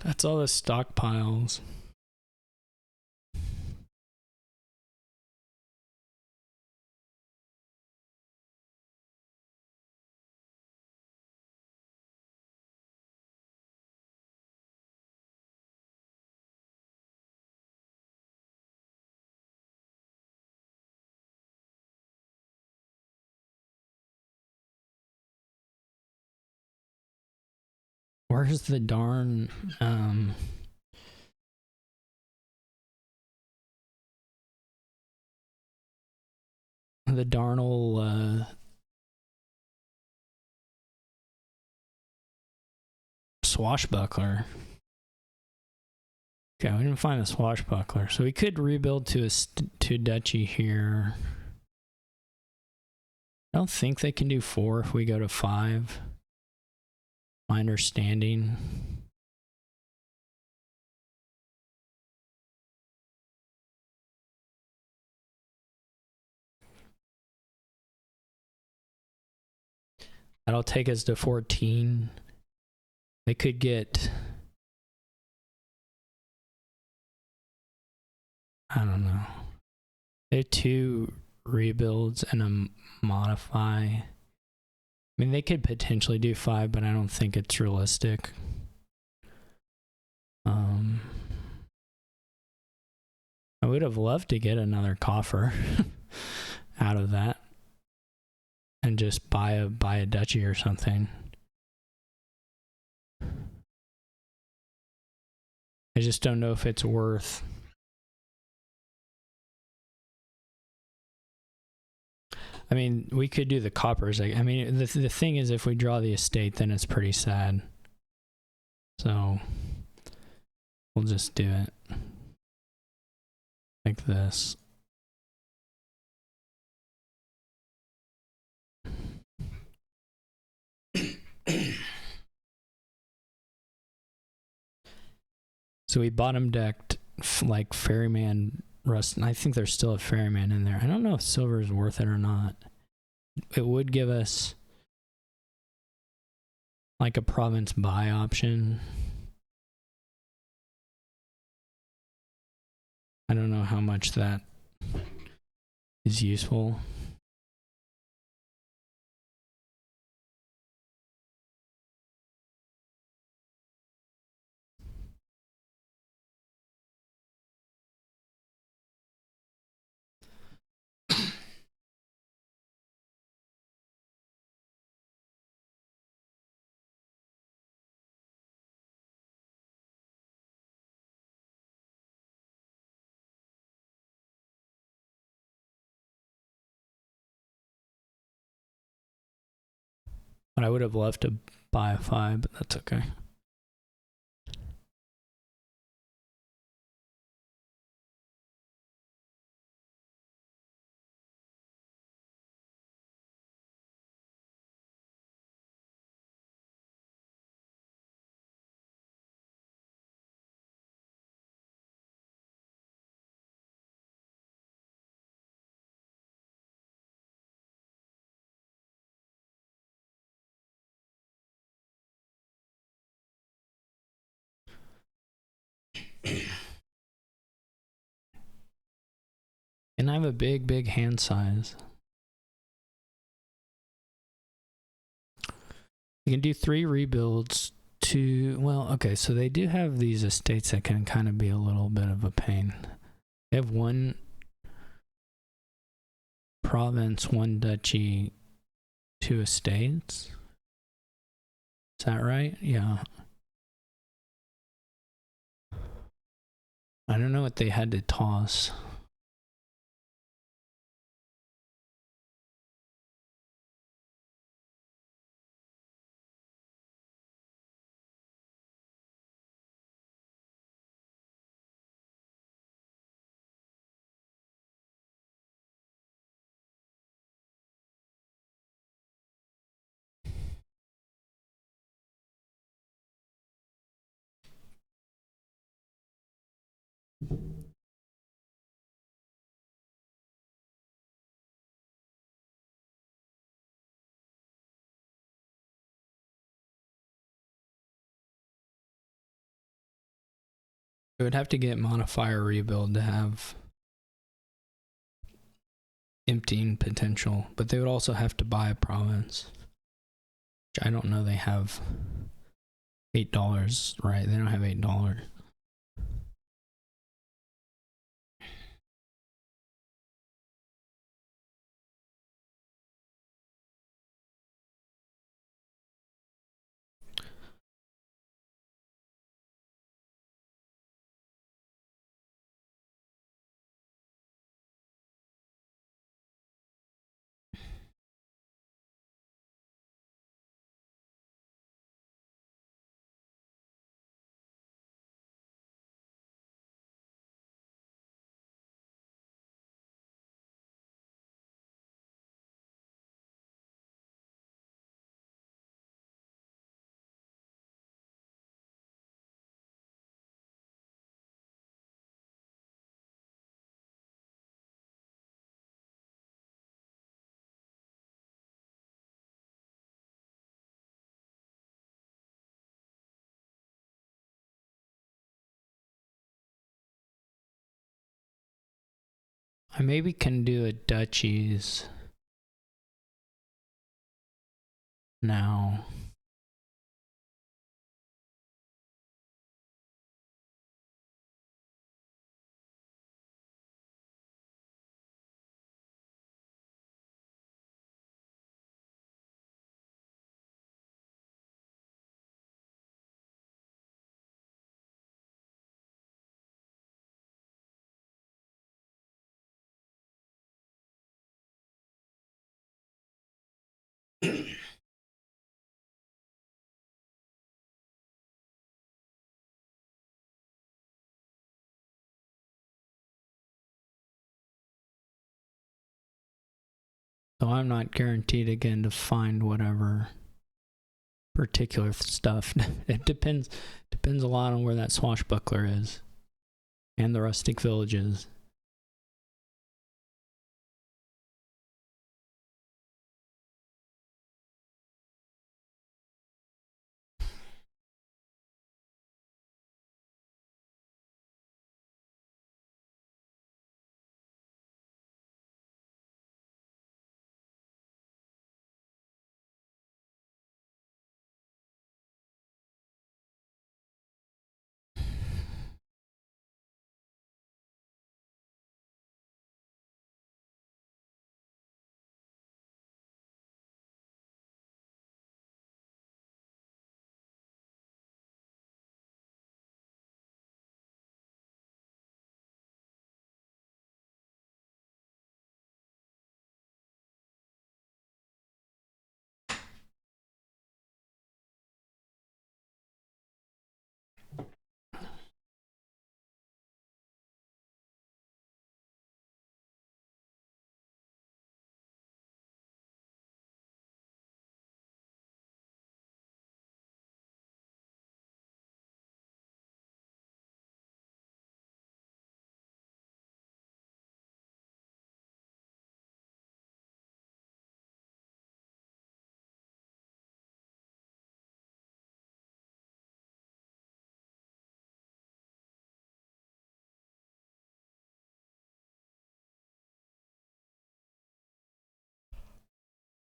That's all the stockpiles. Where's the darn the darnel swashbuckler? Okay, we didn't find the swashbuckler, so we could rebuild to to duchy here. I don't think they can do 4 if we go to 5. My understanding. That'll take us to 14. They could get, I don't know. They have 2 rebuilds and a modify. I mean, they could potentially do 5, but I don't think it's realistic. I would have loved to get another coffer out of that and just buy a duchy or something. I just don't know if it's worth. I mean, we could do the coppers. I mean, the thing is, if we draw the estate, then it's pretty sad. So we'll just do it like this. So we bottom decked like Ferryman Rust. And I think there's still a Ferryman in there. I don't know if silver is worth it or not. It would give us like a province buy option. I don't know how much that is useful. But I would have loved to buy a 5, but that's okay. And I have a big hand size. You can do 3 rebuilds. Well, okay, so they do have these estates that can kind of be a little bit of a pain. They have 1 province, 1 duchy, 2 estates. Is that right? Yeah. I don't know what they had to toss. It would have to get modifier rebuild to have emptying potential, but they would also have to buy a province, which I don't know they have $8, right? They don't have $8. I maybe can do a Dutchies now. So I'm not guaranteed again to find whatever particular stuff. It depends a lot on where that swashbuckler is and the rustic villages.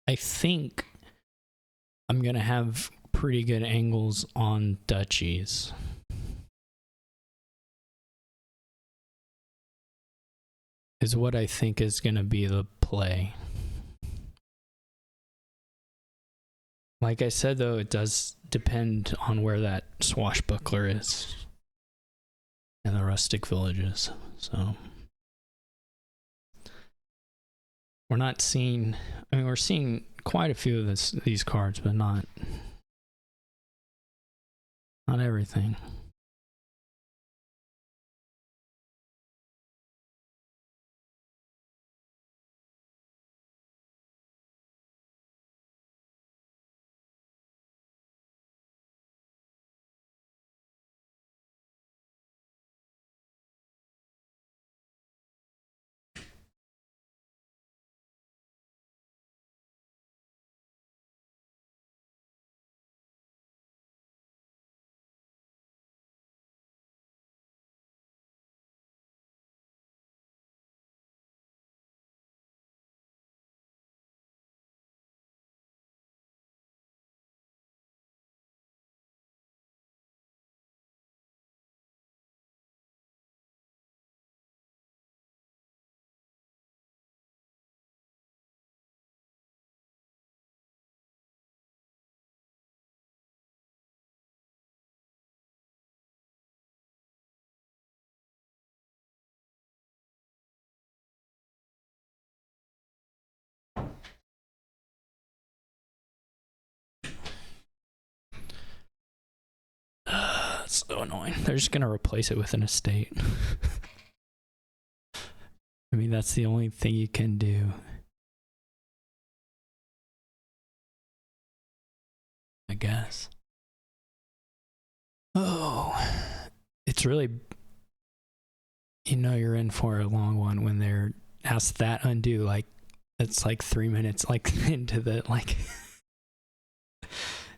I think I'm gonna have pretty good angles on Dutchies. Is what I think is gonna be the play. Like I said though, it does depend on where that swashbuckler is and the rustic villages. So we're not seeing, I mean, we're seeing quite a few of these cards, but not everything. That's so annoying. They're just gonna replace it with an estate. I mean, that's the only thing you can do. I guess. Oh, it's really, you know, you're in for a long one when they're asked that undo. Like, it's like 3 minutes, like, into the, like,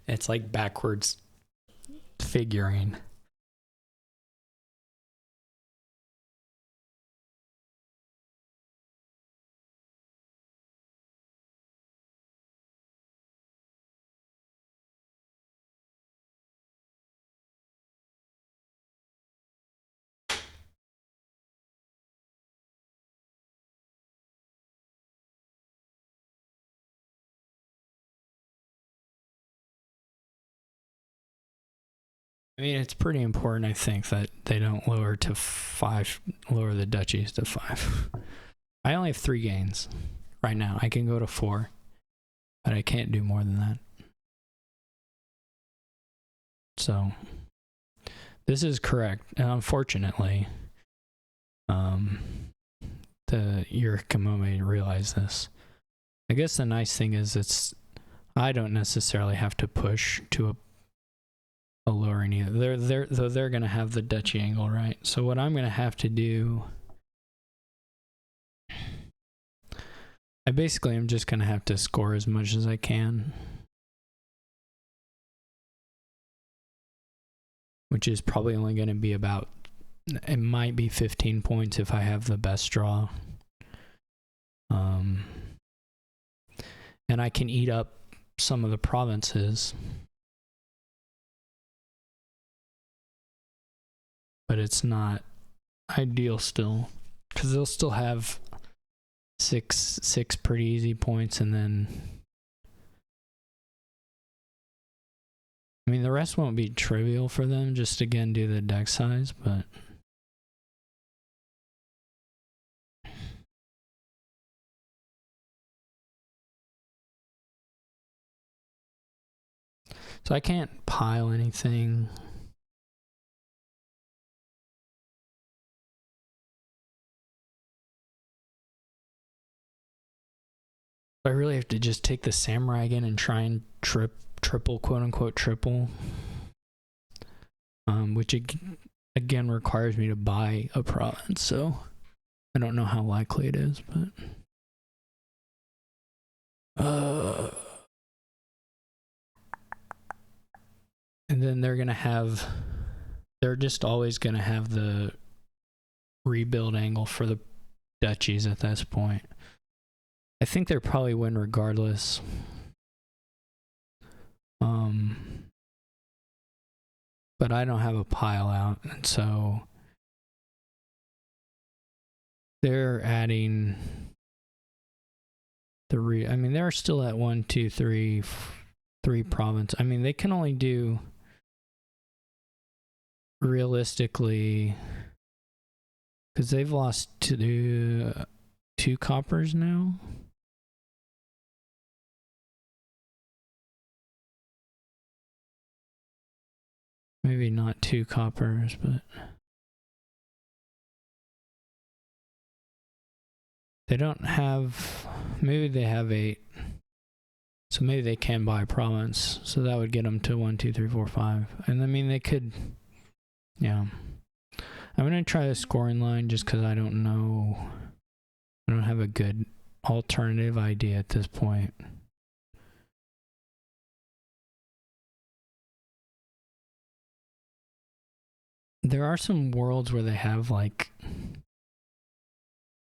it's like backwards figuring. I mean, it's pretty important, I think, that they don't lower to 5, lower the duchies to 5. I only have 3 gains right now. I can go to 4, but I can't do more than that. So, this is correct. And unfortunately, the yurikamome realized this. I guess the nice thing is I don't necessarily have to push to a lowering either. They're going to have the duchy angle, right? So what I'm going to have to do, I'm just going to have to score as much as I can, which is probably only going to be about, it might be 15 points if I have the best draw. And I can eat up some of the provinces, but it's not ideal still, because they'll still have six pretty easy points, and then I mean the rest won't be trivial for them, just again do the deck size, but so I can't pile anything. I really have to just take the samurai again and try and triple, quote unquote triple, which again requires me to buy a province, so I don't know how likely it is, but and then they're just always gonna have the rebuild angle for the duchies at this point. I think they'll probably win regardless. But I don't have a pile out, and so they're adding I mean, they're still at 1, 2, 3 province. I mean, they can only do realistically, because they've lost 2 coppers now. Maybe not 2 coppers, but they don't have, maybe they have 8. So maybe they can buy a province. So that would get them to 1, 2, 3, 4, 5. And I mean, they could, yeah. I'm going to try the scoring line just because I don't know. I don't have a good alternative idea at this point. There are some worlds where they have like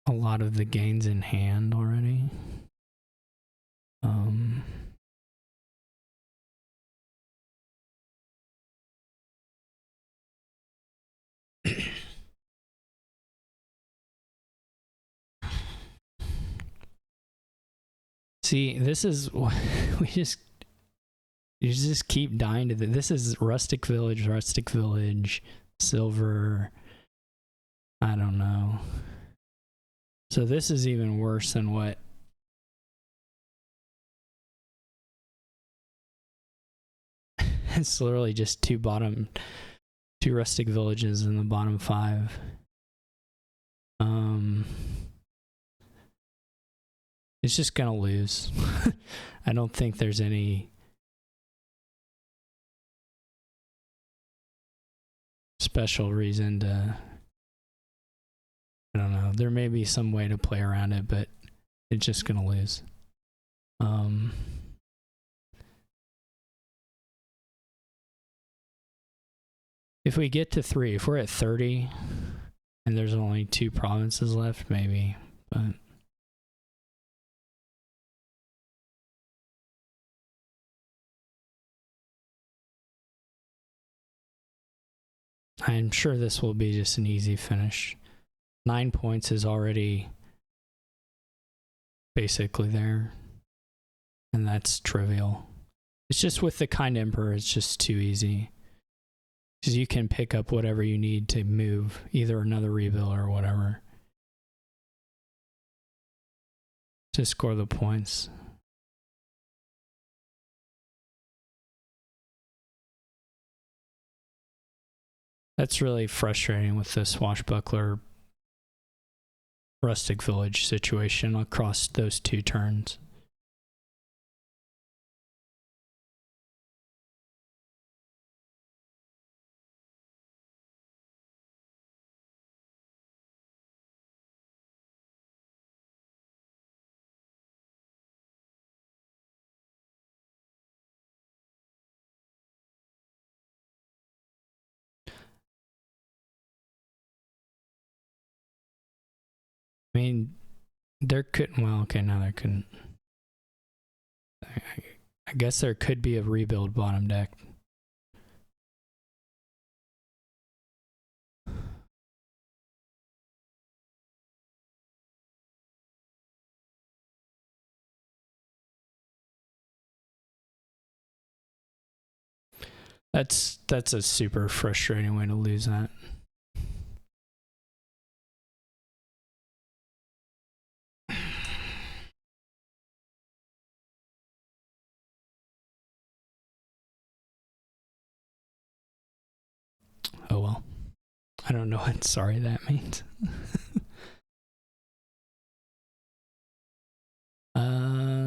a lot of the gains in hand already. See, this is you just keep dying to this is rustic village, silver, I don't know. So this is even worse than what it's literally just 2 rustic villages in the bottom 5. It's just gonna lose. I don't think there's any special reason to, I don't know, there may be some way to play around it, but it's just gonna lose. If we get to 3, if we're at 30 and there's only 2 provinces left, maybe, but I'm sure this will be just an easy finish. 9 points is already basically there, and that's trivial. It's just with the kind emperor, it's just too easy. Because you can pick up whatever you need to move, either another rebuild or whatever, to score the points. That's really frustrating with the swashbuckler rustic village situation across those 2 turns. I mean, there couldn't, well, okay, now there couldn't. I guess there could be a rebuild bottom deck. That's a super frustrating way to lose that. Oh well. I don't know what sorry that means.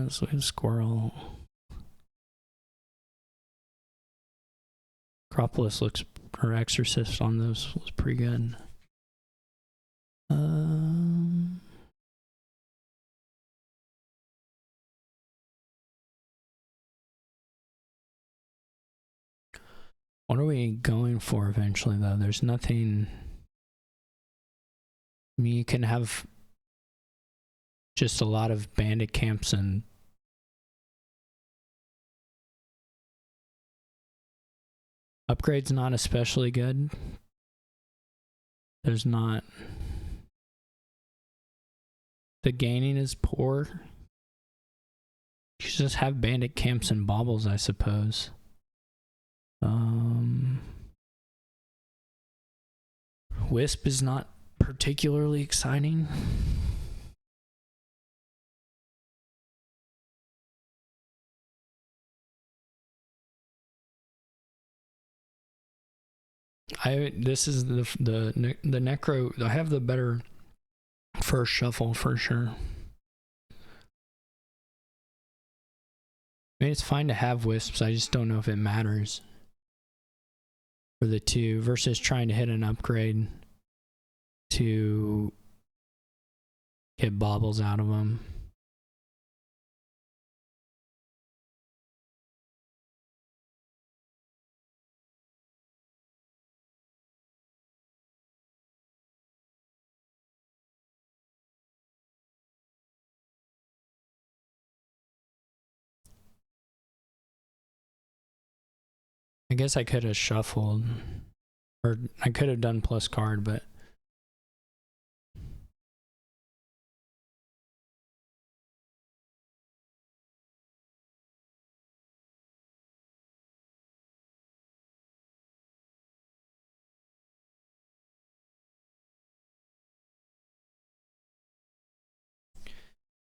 So we have squirrel. Acropolis looks, or Exorcist on those was pretty good. What are we going for eventually, though? There's nothing. I mean, you can have just a lot of bandit camps and upgrades not especially good. There's not. The gaining is poor. You should just have bandit camps and baubles, I suppose. Wisp is not particularly exciting. This is the necro. I have the better first shuffle for sure. I mean, it's fine to have wisps. I just don't know if it matters for the 2 versus trying to hit an upgrade to get baubles out of them. I guess I could have shuffled, or I could have done plus card, but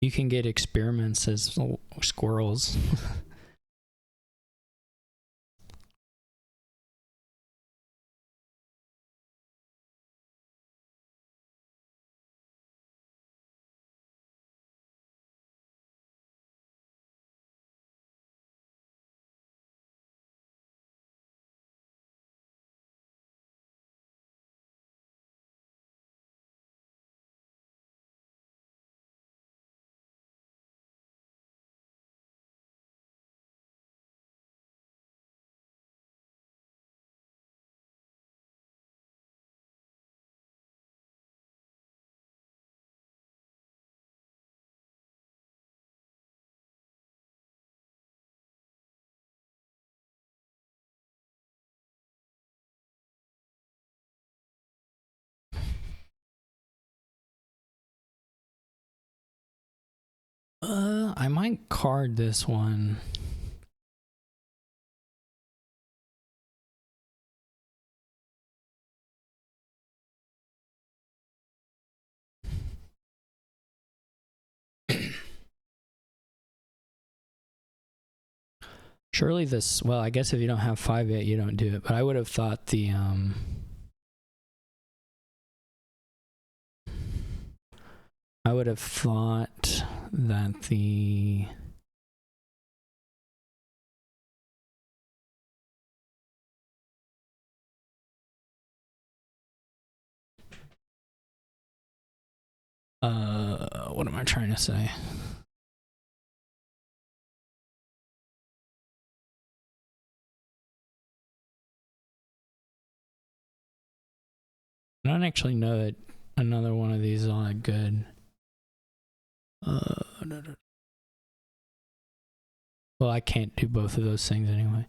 you can get experiments as squirrels. I might card this one. Surely this, well, I guess if you don't have 5/8, you don't do it, but I would have thought the, I would have thought that the, what am I trying to say? I don't actually know that another one of these is all that good. Well, I can't do both of those things anyway.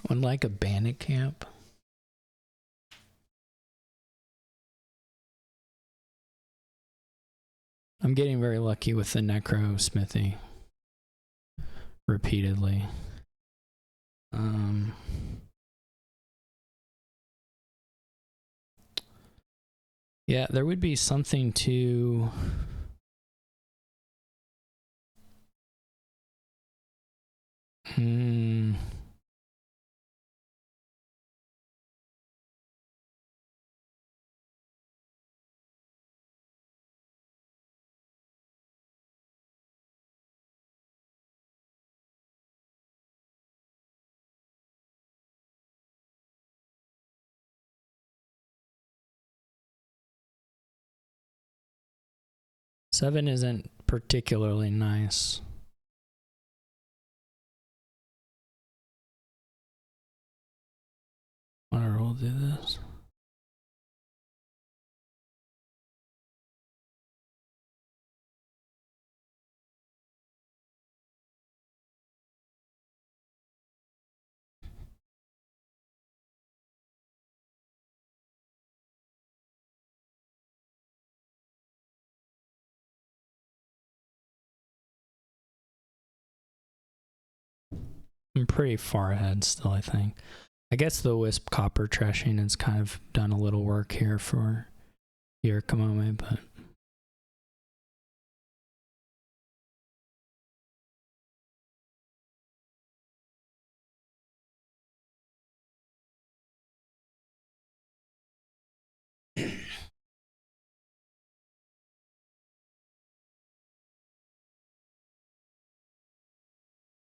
Would like a bandit camp. I'm getting very lucky with the necro smithy repeatedly. Yeah, there would be something to seven isn't particularly nice. Whatever, we'll do this. I'm pretty far ahead still, I think. I guess the Wisp copper trashing has kind of done a little work here for yurikamome, but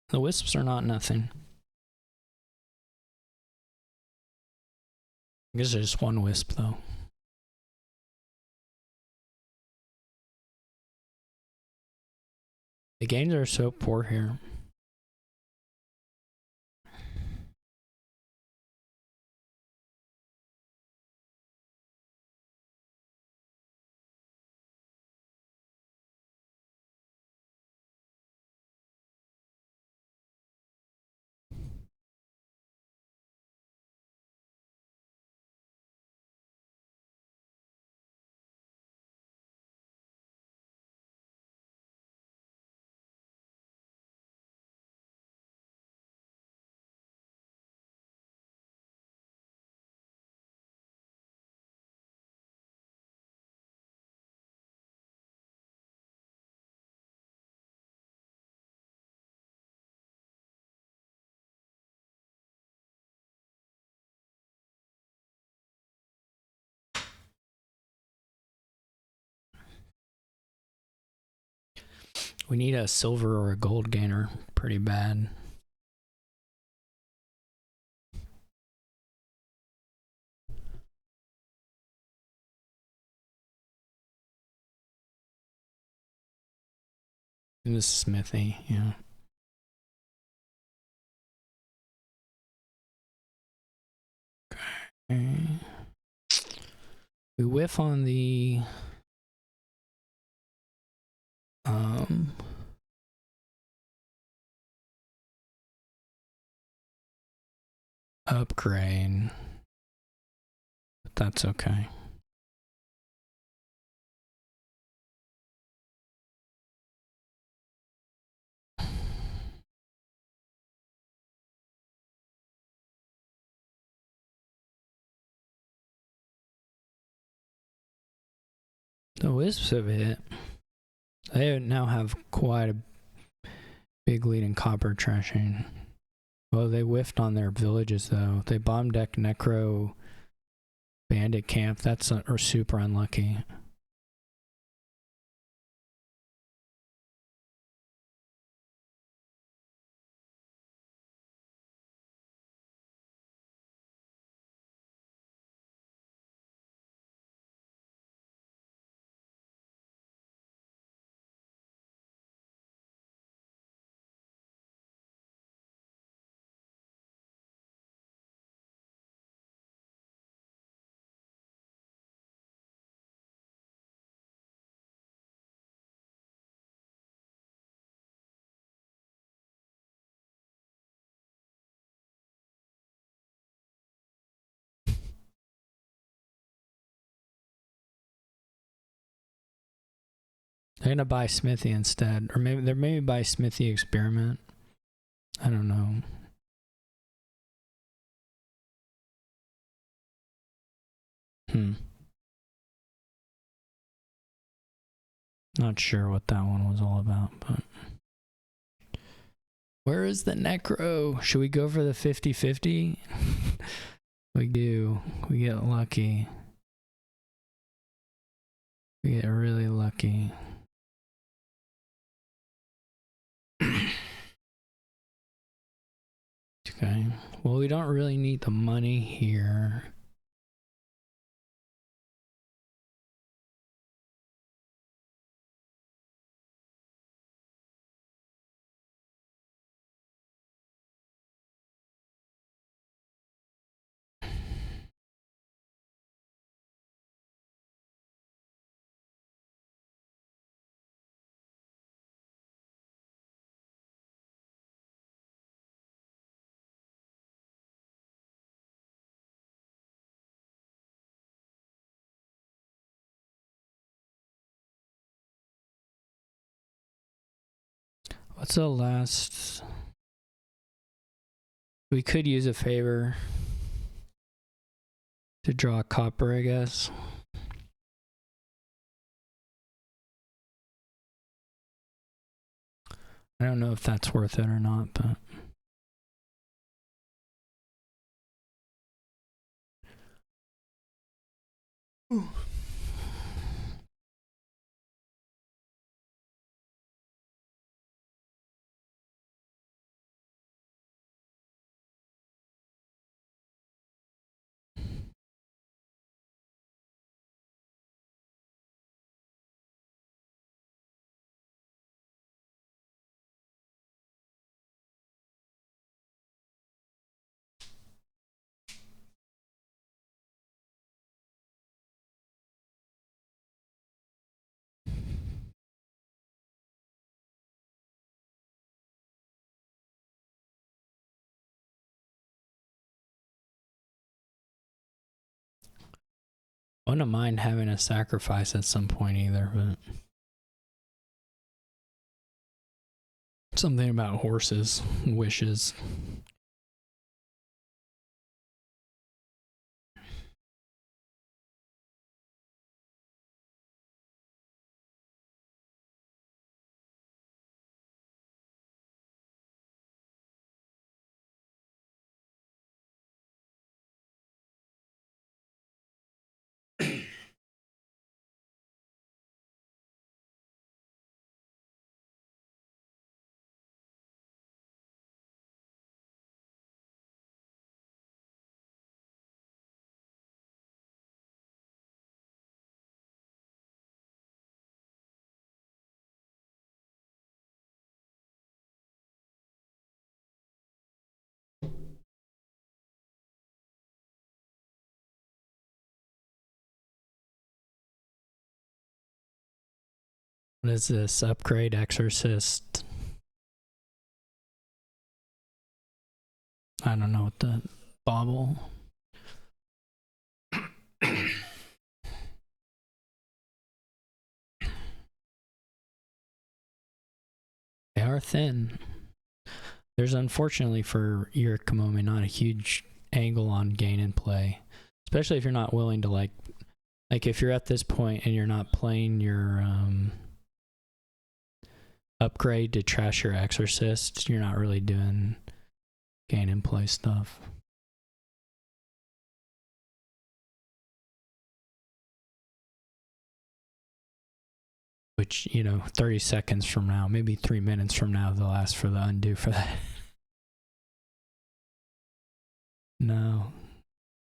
the Wisps are not nothing. I guess there's just one Wisp though. The games are so poor here. We need a silver or a gold gainer pretty bad. And this smithy, yeah. Okay. We whiff on the upgrade, but that's okay. The Wisps have hit. They now have quite a big lead in copper trashing. Well, they whiffed on their villages, though. They bomb deck Necro Bandit Camp. That's super unlucky. They're gonna buy Smithy instead, or maybe they're buy Smithy Experiment. I don't know. Not sure what that one was all about, but where is the Necro? Should we go for the 50-50? We do. We get lucky. We get really lucky. Okay. Well, we don't really need the money here. What's the last? We could use a favor to draw copper, I guess. I don't know if that's worth it or not, but ooh. I wouldn't mind having a sacrifice at some point either, but something about horses and wishes. What is this? Upgrade Exorcist. I don't know what the bauble. They are thin. There's unfortunately for yurikamome not a huge angle on gain and play, especially if you're not willing to like if you're at this point and you're not playing your upgrade to trash your exorcist, you're not really doing gain and play stuff. Which, you know, 30 seconds from now, maybe 3 minutes from now, they'll ask for the undo for that. No.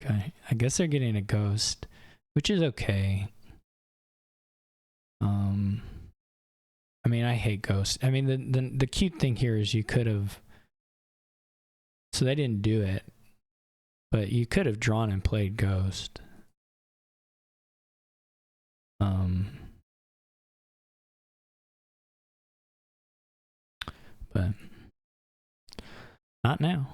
Okay. I guess they're getting a ghost, which is okay. I mean, I hate ghosts. I mean, the cute thing here is you could have... So they didn't do it, but you could have drawn and played ghost. But not now.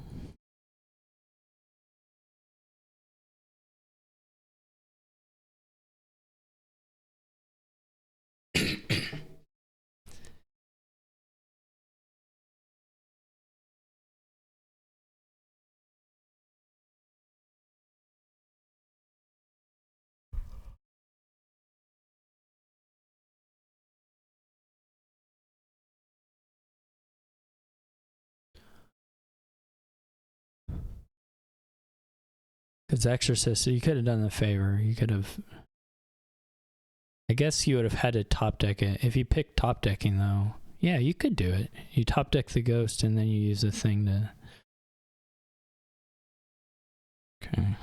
Because Exorcist, so you could have done the favor. You could have... I guess you would have had to top deck it. If you picked top decking, though, yeah, you could do it. You top deck the ghost, and then you use the thing to... Okay.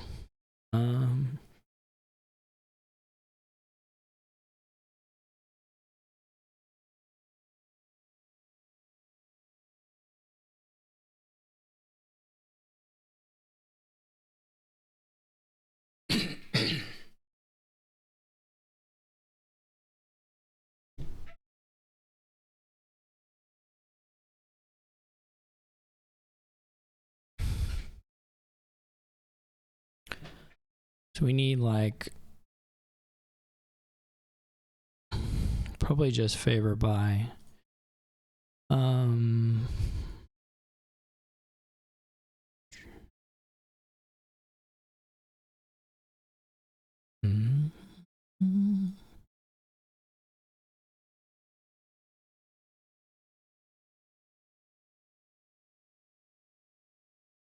So we need like probably just favor by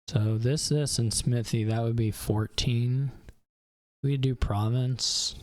so this and Smithy, that would be 14. We could do province.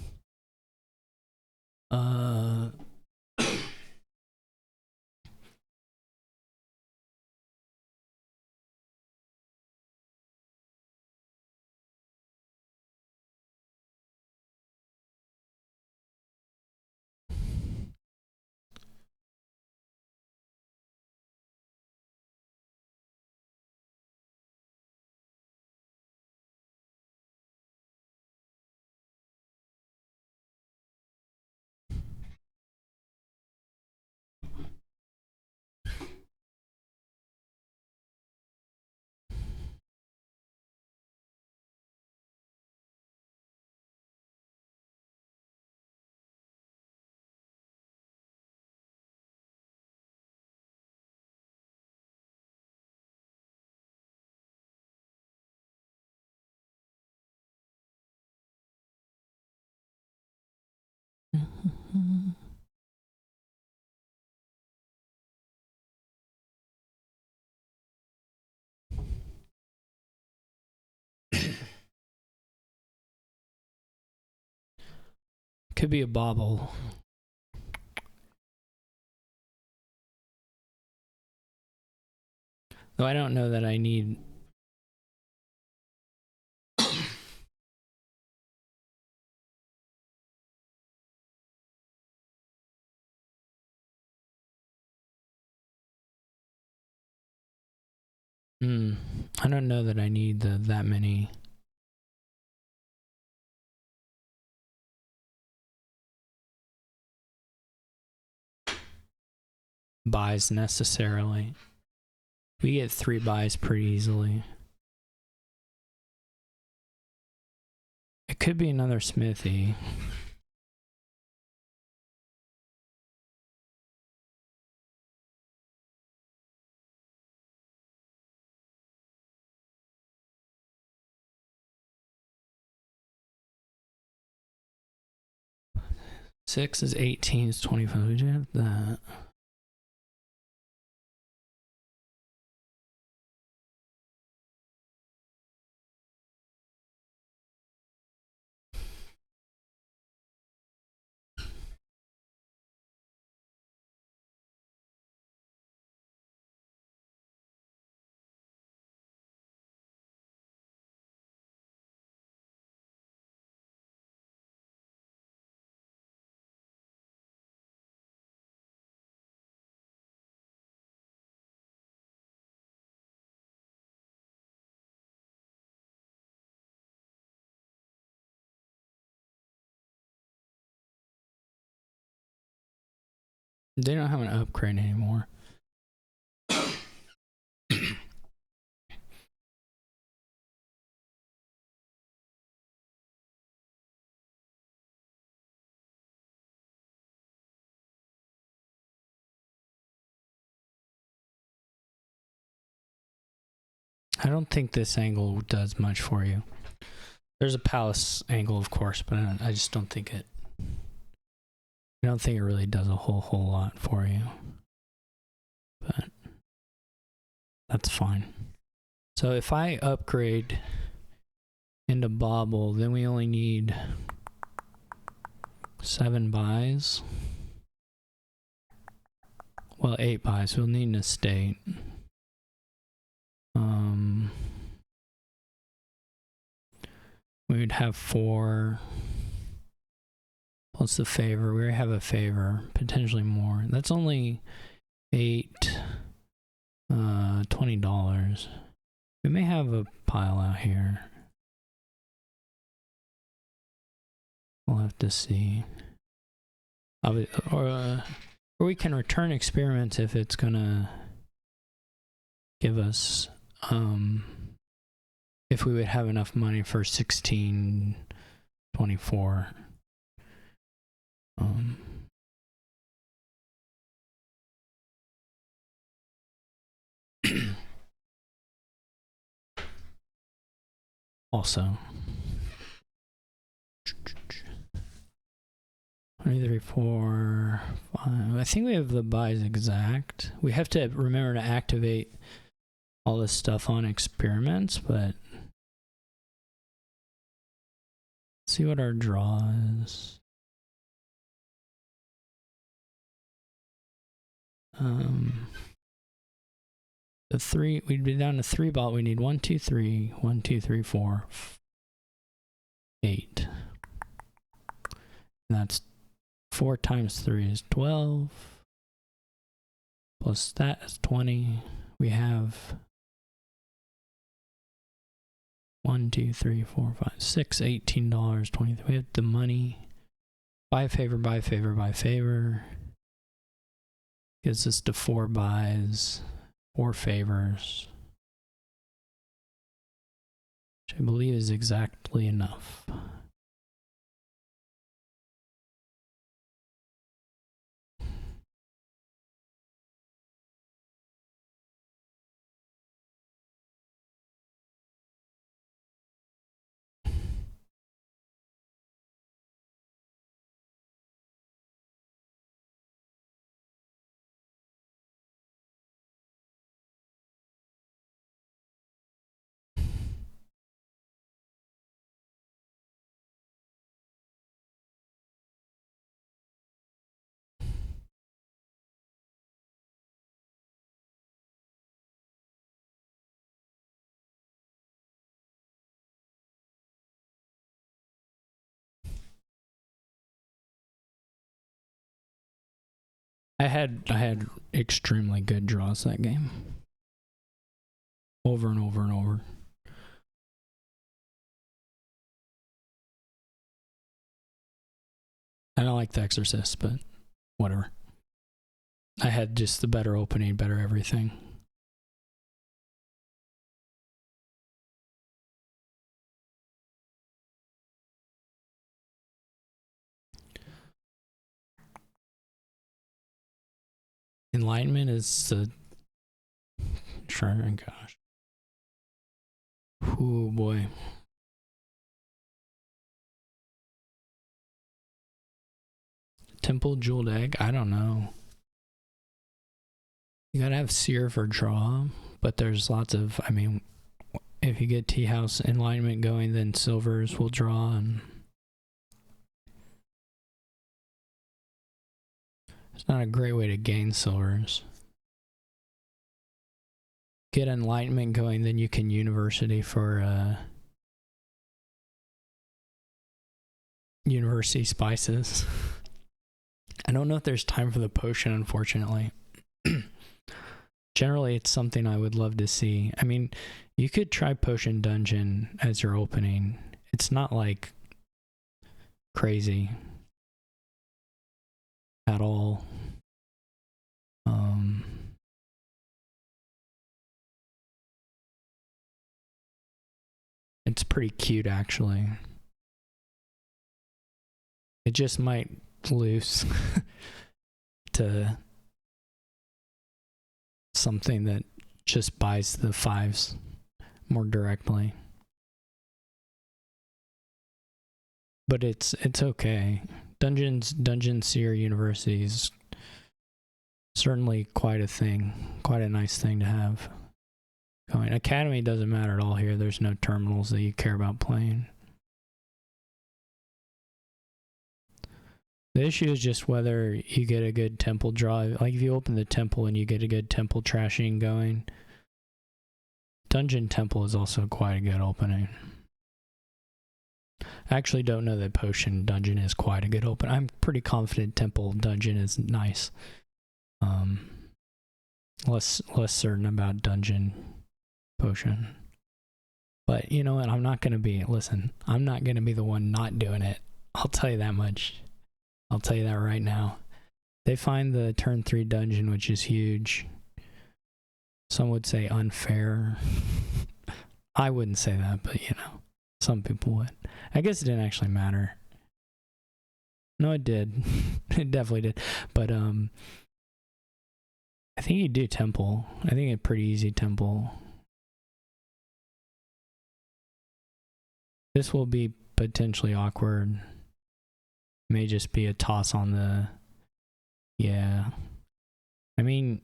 Could be a bauble. Though I don't know that I need... I don't know that I need that many. buys necessarily. We get 3 buys pretty easily. It could be another smithy. Six is 18, is 25. We do have that. They don't have an upgrade anymore. I don't think this angle does much for you. There's a palace angle, of course, but I just don't think it. I don't think it really does a whole lot for you. But that's fine. So if I upgrade into bobble, then we only need 7 buys. Well, 8 buys. We'll need an estate. We would have 4 plus the favor. We already have a favor, potentially more. That's only 8, $20. We may have a pile out here. We'll have to see. Or we can return experiments if it's gonna give us if we would have enough money for 1624. Also 1, 2, 3, 4, 5. I think we have the buys exact. We have to remember to activate all this stuff on experiments, but let's see what our draw is. The 3, we'd be down to 3 ball. We need 1, 2, 3, 1, 2, 3, 4, 8. And that's 4 times 3 is 12. Plus that is 20. We have 1, 2, 3, 4, 5, 6, $18.23. We have the money. Buy favor, buy favor, buy favor. Gives us to 4 buys, 4 favors, which I believe is exactly enough. I had extremely good draws that game. Over and over and over. I don't like the Exorcist, but whatever. I had just the better opening, better everything. Enlightenment is the... Sure, gosh. Oh boy. Temple Jeweled Egg? I don't know. You gotta have Seer for draw, but there's lots of... I mean, if you get Tea House Enlightenment going, then silvers will draw, and... It's not a great way to gain silvers. Get Enlightenment going, then you can University for University Spices. I don't know if there's time for the potion, unfortunately. Generally, it's something I would love to see. I mean, you could try Potion Dungeon as your opening. It's not like crazy at all. It's pretty cute, actually. It just might lose to something that just buys the 5s more directly. But it's okay. Dungeon Seer University is certainly quite a thing, quite a nice thing to have going. Academy doesn't matter at all here. There's no terminals that you care about playing. The issue is just whether you get a good temple draw. Like if you open the temple and you get a good temple trashing going, Dungeon Temple is also quite a good opening. I actually don't know that Potion Dungeon is quite a good open. I'm pretty confident Temple Dungeon is nice. Less certain about Dungeon Potion. But you know what? I'm not going to be the one not doing it. I'll tell you that much. I'll tell you that right now. They find the turn 3 dungeon, which is huge. Some would say unfair. I wouldn't say that, but you know, some people would. I guess it didn't actually matter. No, it did. It definitely did. But I think you do temple. I think a pretty easy temple. This will be potentially awkward. May just be a toss on the... Yeah. I mean...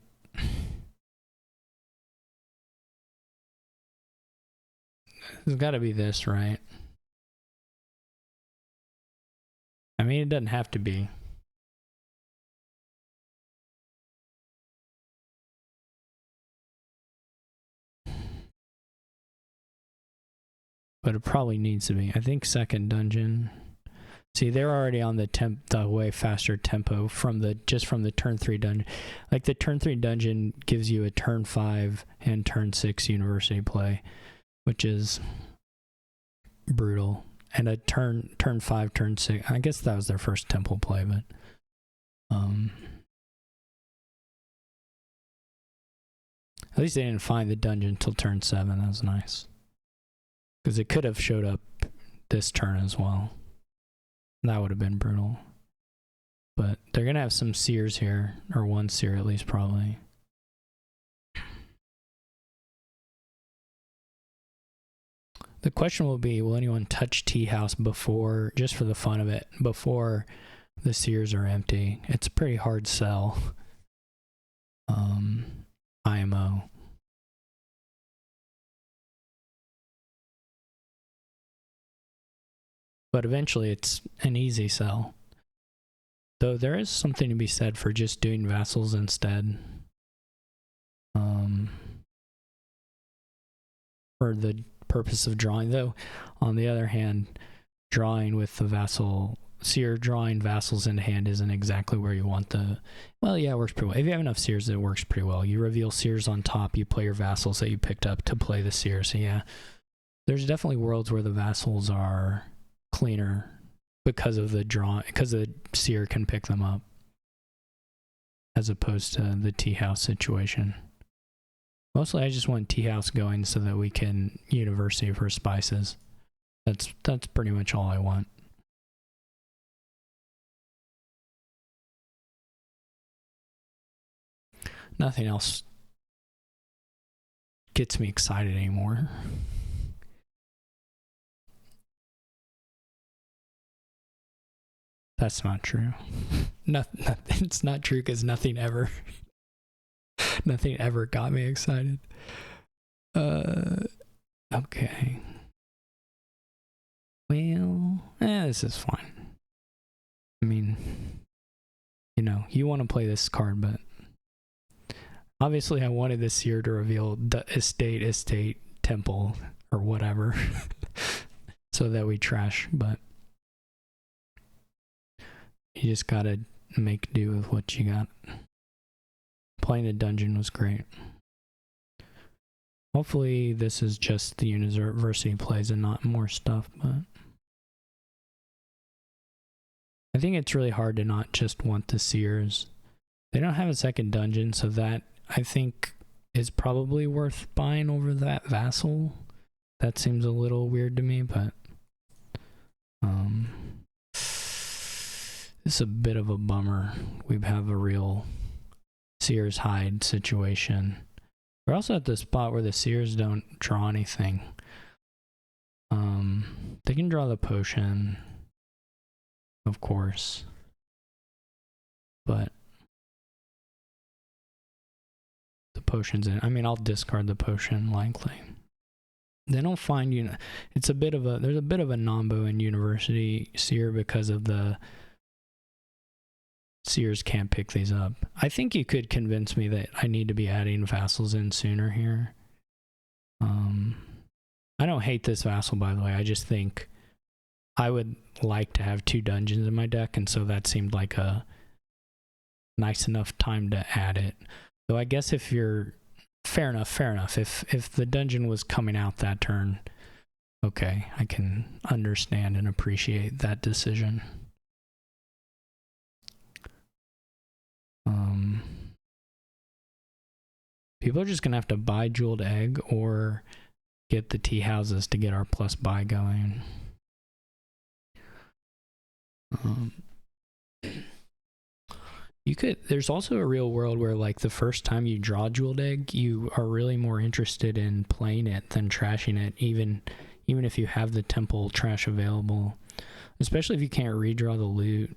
There's got to be this, right? I mean, it doesn't have to be. But it probably needs to be. I think second dungeon... See, they're already on the way faster tempo from the turn 3 dungeon. Like the turn 3 dungeon gives you a turn 5 and turn 6 university play, which is brutal. And a turn 5, turn 6. I guess that was their first temple play, but at least they didn't find the dungeon till turn 7. That was nice. Because it could have showed up this turn as well. That would have been brutal. But they're going to have some seers here, or one seer at least, probably. The question will be, will anyone touch Tea House before, just for the fun of it, before the seers are empty? It's a pretty hard sell. IMO. But eventually it's an easy sell. Though there is something to be said for just doing vassals instead. For the purpose of drawing. Though, on the other hand, drawing with the vassal, seer drawing vassals into hand isn't exactly where you want the... Well, yeah, it works pretty well. If you have enough seers, it works pretty well. You reveal seers on top, you play your vassals that you picked up to play the seer. So yeah, there's definitely worlds where the vassals are cleaner because of the draw, because the seer can pick them up. as opposed to the tea house situation. Mostly I just want tea house going so that we can university for spices. That's pretty much all I want. Nothing else gets me excited anymore. That's not true. It's not true because nothing ever got me excited. Okay. Well, this is fine. I mean, you know, you want to play this card, but obviously I wanted this year to reveal the estate, temple, or whatever, so that we trash, but you just gotta make do with what you got. Playing the dungeon was great. Hopefully this is just the university plays and not more stuff, but I think it's really hard to not just want the Seers. They don't have a second dungeon, so that I think is probably worth buying over that vassal. That seems a little weird to me, but it's a bit of a bummer. We have a real Seers hide situation. We're also at the spot where the Seers don't draw anything. They can draw the potion, of course, but the potion's in. I mean, I'll discard the potion likely. They don't find, you know, it's a bit of a, there's a bit of a nombo in University Seer because of the Seers can't pick these up. I think you could convince me that I need to be adding vassals in sooner here. I don't hate this vassal, by the way. I just think I would like to have 2 dungeons in my deck, and so that seemed like a nice enough time to add it. Though I guess if you're fair enough. If the dungeon was coming out that turn, okay, I can understand and appreciate that decision. People are just gonna have to buy Jeweled Egg or get the tea houses to get our plus buy going. You could, there's also a real world where like the first time you draw Jeweled Egg, you are really more interested in playing it than trashing it, even if you have the temple trash available. Especially if you can't redraw the loot.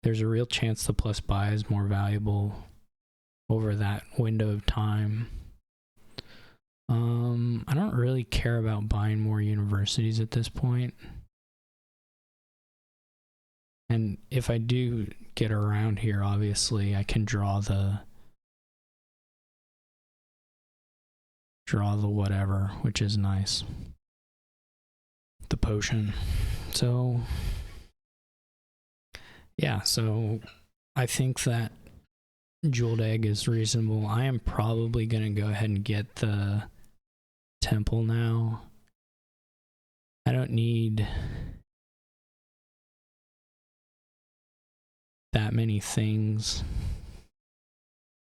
There's a real chance the plus buy is more valuable over that window of time. I don't really care about buying more universities at this point. And if I do get around here, obviously I can draw the whatever, which is nice. The potion. So yeah, so I think that Jeweled Egg is reasonable. I am probably gonna go ahead and get the temple now. I don't need that many things,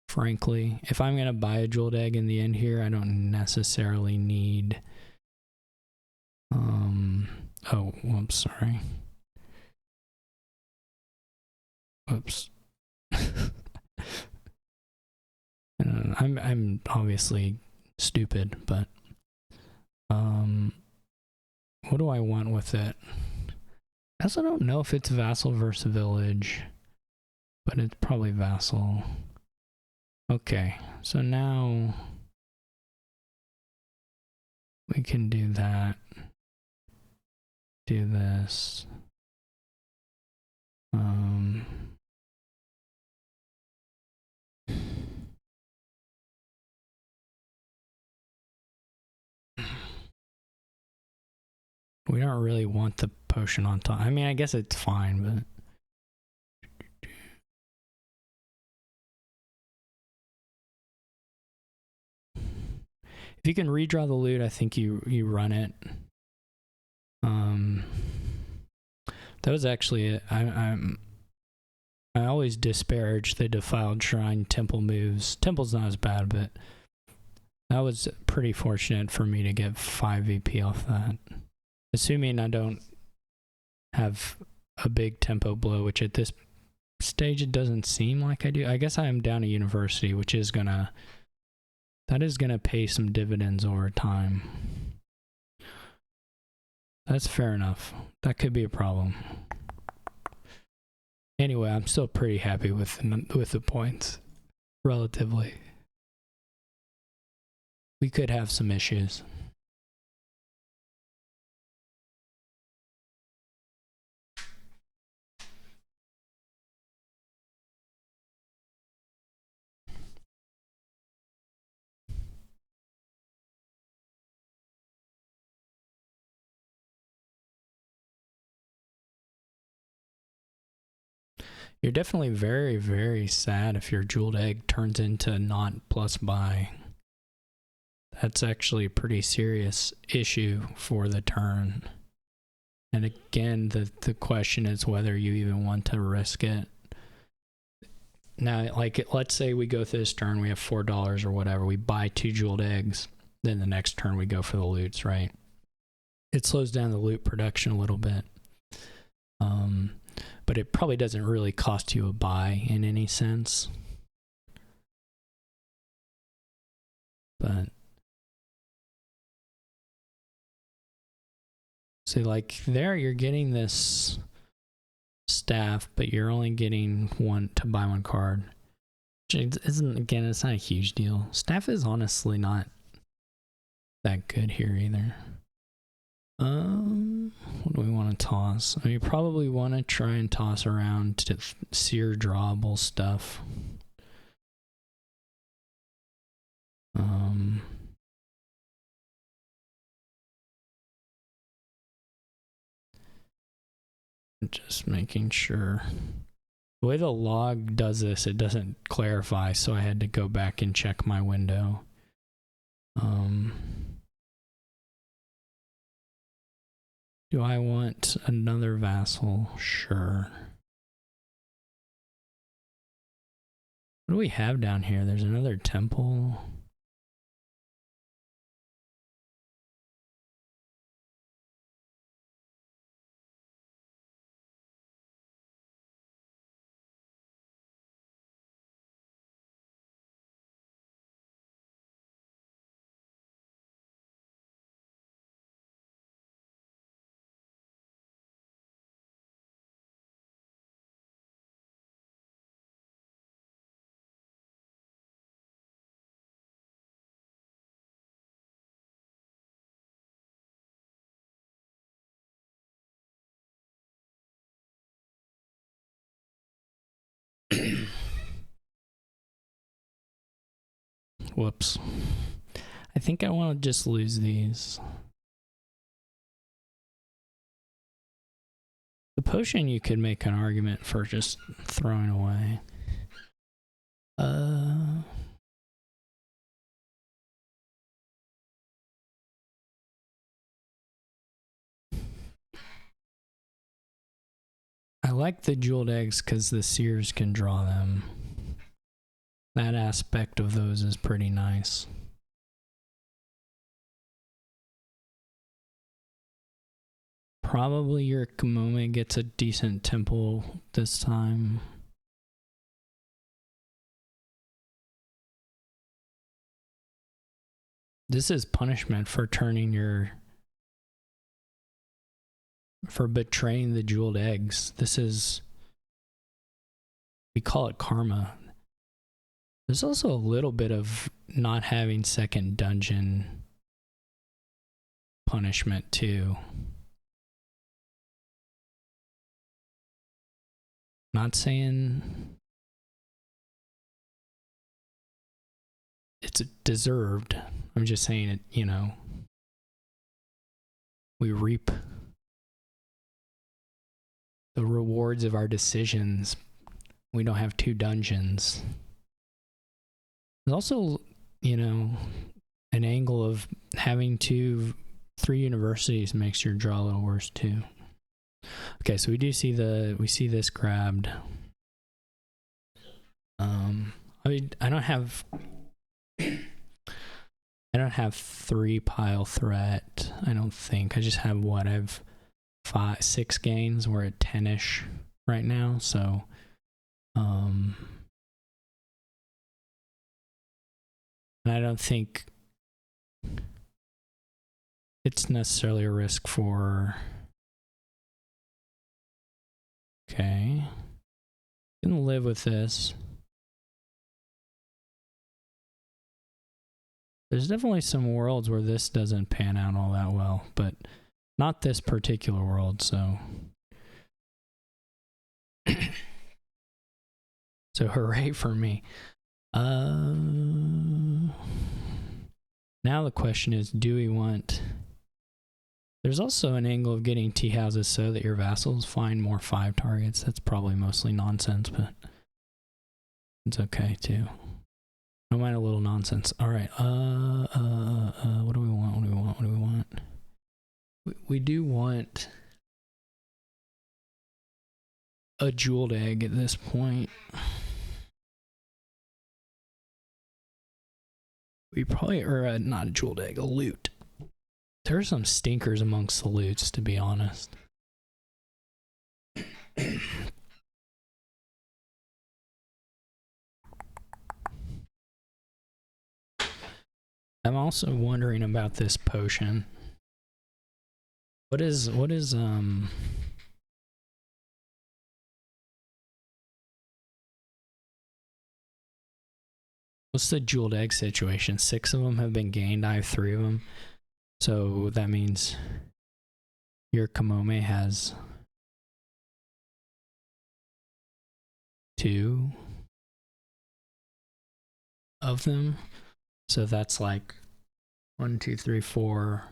frankly. If I'm gonna buy a Jeweled Egg in the end here, I don't necessarily need oh, whoops, sorry. Whoops. I'm obviously stupid, but what do I want with it? I also don't know if it's vassal versus village, but it's probably vassal. Okay, so now we can do that. Do this. We don't really want the potion on top. I mean, I guess it's fine, but if you can redraw the loot, I think you run it. That was actually it. I'm I always disparage the defiled shrine temple moves. Temple's not as bad, but that was pretty fortunate for me to get 5 VP off that. Assuming I don't have a big tempo blow, which at this stage it doesn't seem like I do. I guess I am down a university, which is gonna pay some dividends over time. That's fair enough. That could be a problem. Anyway, I'm still pretty happy with the points, relatively. We could have some issues. You're definitely very, very sad if your jeweled egg turns into not plus buy. That's actually a pretty serious issue for the turn. And again, the question is whether you even want to risk it. Now, like, let's say we go through this turn, we have $4 or whatever, we buy 2 jeweled eggs, then the next turn we go for the loots, right? It slows down the loot production a little bit. But it probably doesn't really cost you a buy in any sense. But so like there you're getting this staff, but you're only getting one to buy 1 card. Which isn't, again, it's not a huge deal. Staff is honestly not that good here either. What do we want to toss? I mean, you probably want to try and toss around to sear drawable stuff. Just making sure. The way the log does this, it doesn't clarify, so I had to go back and check my window. Do I want another vassal? Sure. What do we have down here? There's another temple. Whoops. I think I want to just lose these. The potion you could make an argument for just throwing away. I like the jeweled eggs because the seers can draw them. That aspect of those is pretty nice. Probably yurikamome gets a decent temple this time. This is punishment for for betraying the jeweled eggs. We call it karma. There's also a little bit of not having second dungeon punishment too. Not saying it's deserved. I'm just saying it, you know. We reap the rewards of our decisions. We don't have 2 dungeons. There's also, you know, an angle of having 3 universities makes your draw a little worse too. Okay, so we see this grabbed. I mean, I don't have 3 pile threat. I don't think. I just have what? I have 6 gains. We're at 10ish right now, so and I don't think it's necessarily a risk for. Okay, can live with this. There's definitely some worlds where this doesn't pan out all that well, but not this particular world, so. So hooray for me. Now the question is, do we want... There's also an angle of getting tea houses so that your vassals find more 5 targets. That's probably mostly nonsense, but it's okay too. I don't mind a little nonsense. All right. What do we want? What do we want? What do we want? We do want a jeweled egg at this point. We probably, or not a jeweled egg, a loot. There are some stinkers amongst the loots, to be honest. I'm also wondering about this potion. What is what's the jeweled egg situation? 6 of them have been gained. I have 3 of them. So that means yurikamome has 2 of them. So that's like 1, 2, 3, 4,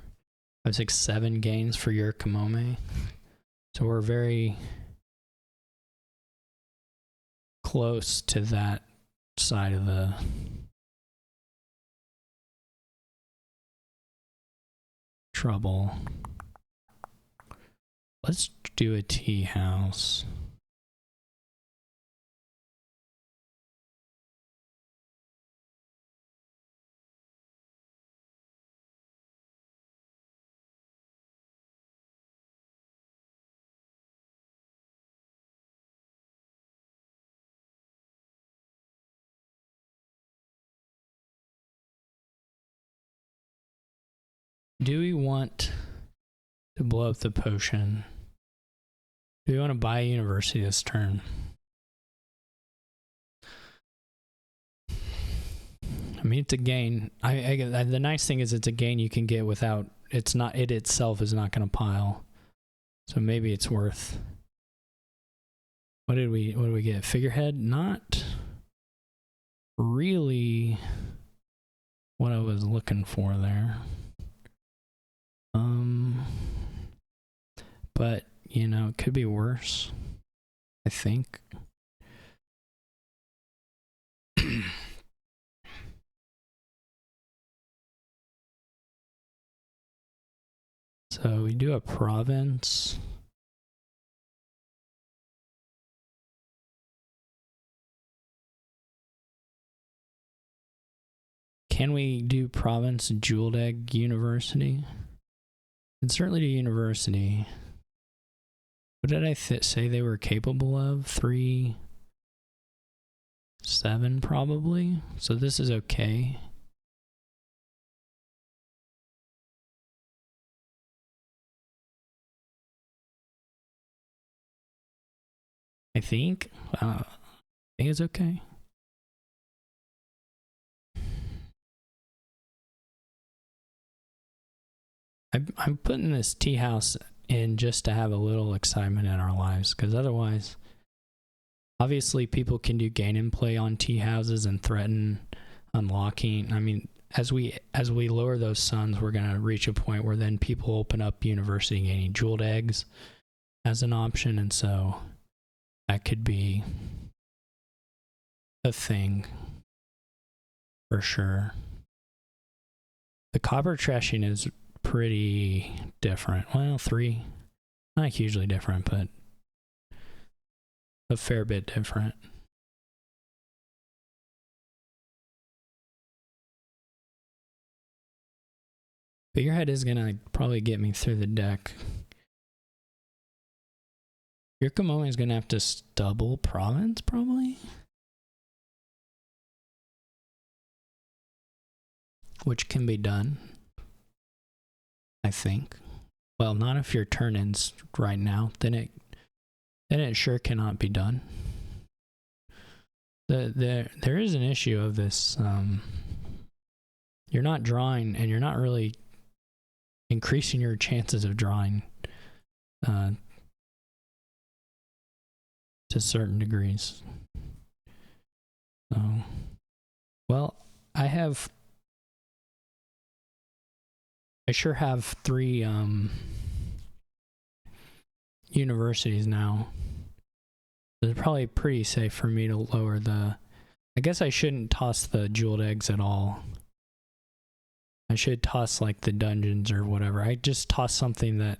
5, 6, 7 gains for yurikamome. So we're very close to that side of the trouble. Let's do a tea house. Do we want to blow up the potion? Do we want to buy a university this turn? I mean, it's a gain. The nice thing is it's a gain you can get without, it's not, it itself is not going to pile. So maybe it's worth. What did we get? Figurehead? Not really what I was looking for there. But, you know, it could be worse, I think. So we do a province. Can we do province jeweled egg university? And certainly do university. What did I say they were capable of? 3, 7 probably. So this is okay. I think it's okay. I'm putting this tea house in just to have a little excitement in our lives, because otherwise, obviously people can do gain and play on tea houses and threaten unlocking. I mean, as we lower those suns, we're going to reach a point where then people open up university gaining jeweled eggs as an option, and so that could be a thing for sure. The copper trashing is pretty different. Well, 3, not hugely different, but a fair bit different. Figurehead is gonna probably get me through the deck. Yurikamome is gonna have to double province, probably. Which can be done, I think. Well, not if your turn ends right now. Then it sure cannot be done. There is an issue of this. You're not drawing, and you're not really increasing your chances of drawing to certain degrees. So, well, I sure have 3 universities now. It's probably pretty safe for me to lower the... I guess I shouldn't toss the jeweled eggs at all. I should toss like the dungeons or whatever. I just toss something that...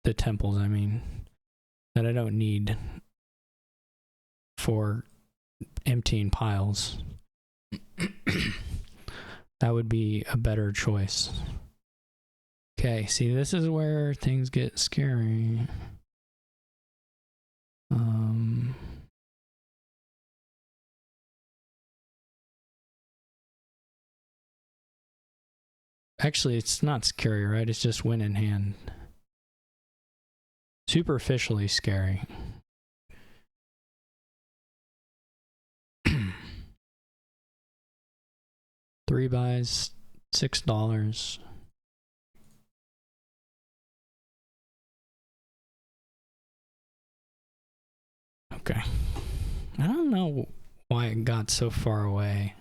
The temples, I mean. That I don't need for emptying piles. That would be a better choice. Okay, see, this is where things get scary. Actually, it's not scary, right? It's just win in hand. Superficially scary. Three buys, $6. Okay. I don't know why it got so far away.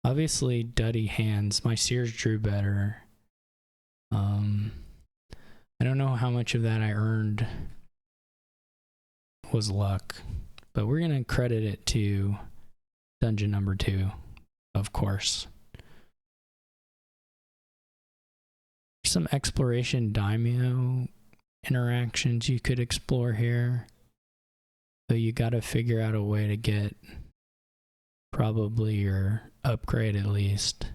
Obviously, duddy hands. My Sears drew better. I don't know how much of that I earned was luck, but we're gonna credit it to dungeon number 2, of course. Some exploration daimyo interactions you could explore here. So you gotta figure out a way to get probably your upgrade at least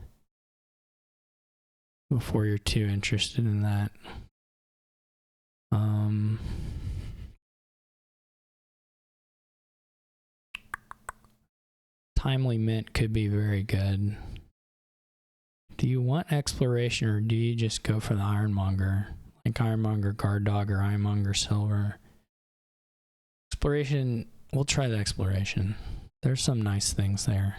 before you're too interested in that. Timely mint could be very good. Do you want exploration or do you just go for the Ironmonger? Like Ironmonger Guard Dog or Ironmonger Silver? Exploration, we'll try the exploration. There's some nice things there.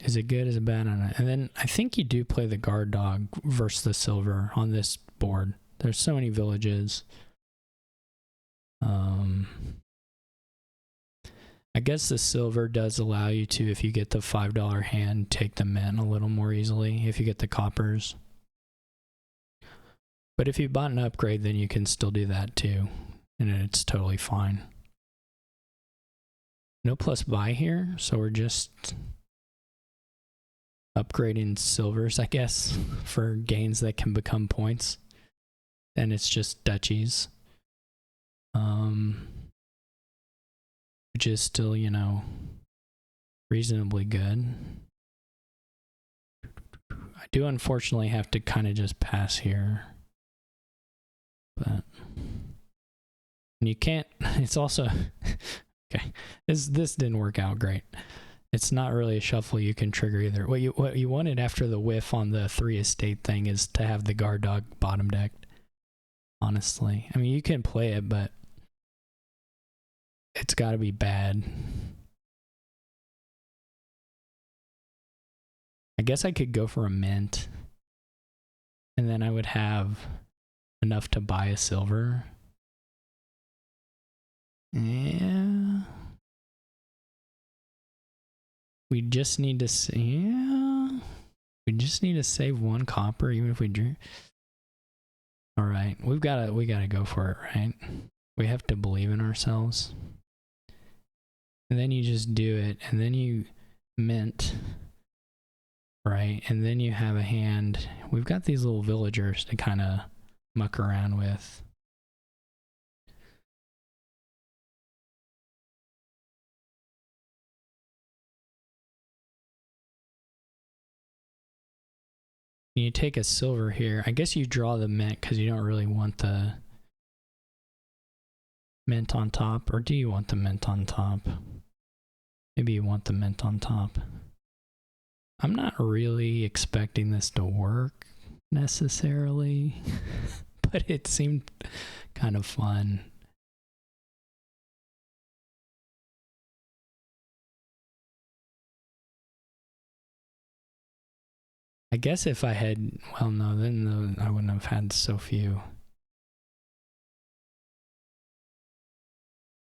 Is it good? Is it bad? On it? And then I think you do play the Guard Dog versus the Silver on this board. There's so many villages. I guess the Silver does allow you to, if you get the $5 hand, take the mint a little more easily if you get the coppers. But if you bought an upgrade, then you can still do that too, and it's totally fine. No plus buy here, so we're just upgrading silvers, I guess, for gains that can become points. And it's just duchies. Which is still, you know, reasonably good. I do unfortunately have to kind of just pass here. But you can't, it's also, okay, this didn't work out great. It's not really a shuffle you can trigger either. What you wanted after the whiff on the 3 estate thing is to have the Guard Dog bottom decked. Honestly. I mean, you can play it, but it's got to be bad. I guess I could go for a mint, and then I would have enough to buy a silver. Yeah. We just need to we just need to save 1 copper even if we drew. All right, we gotta go for it, right? We have to believe in ourselves. And then you just do it, and then you mint, right? And then you have a hand. We've got these little villagers to kind of muck around with. You take a silver here. I guess you draw the mint because you don't really want the mint on top. Or do you want the mint on top? Maybe you want the mint on top. I'm not really expecting this to work necessarily, but it seemed kind of fun. I guess if I had, well, no, then I wouldn't have had so few.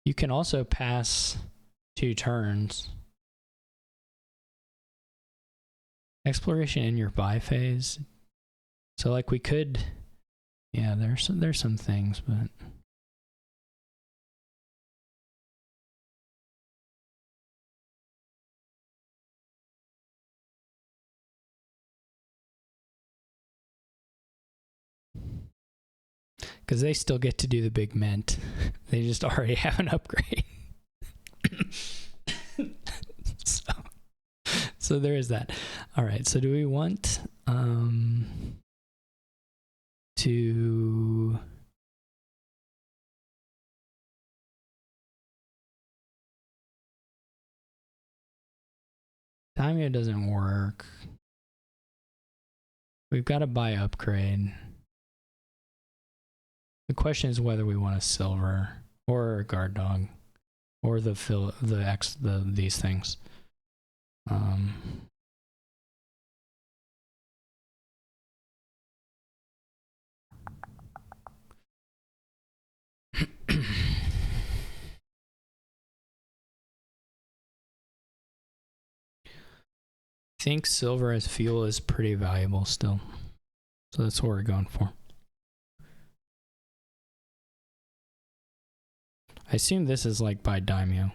You can also pass 2 turns. Exploration in your buy phase. So like we could, yeah, there's some things, but because they still get to do the big mint. They just already have an upgrade. So there is that. All right, so do we want to Daimyo doesn't work. We've got to buy upgrade. The question is whether we want a silver or a guard dog or these things. I think silver as fuel is pretty valuable still. So that's what we're going for. I assume this is like by Daimyo.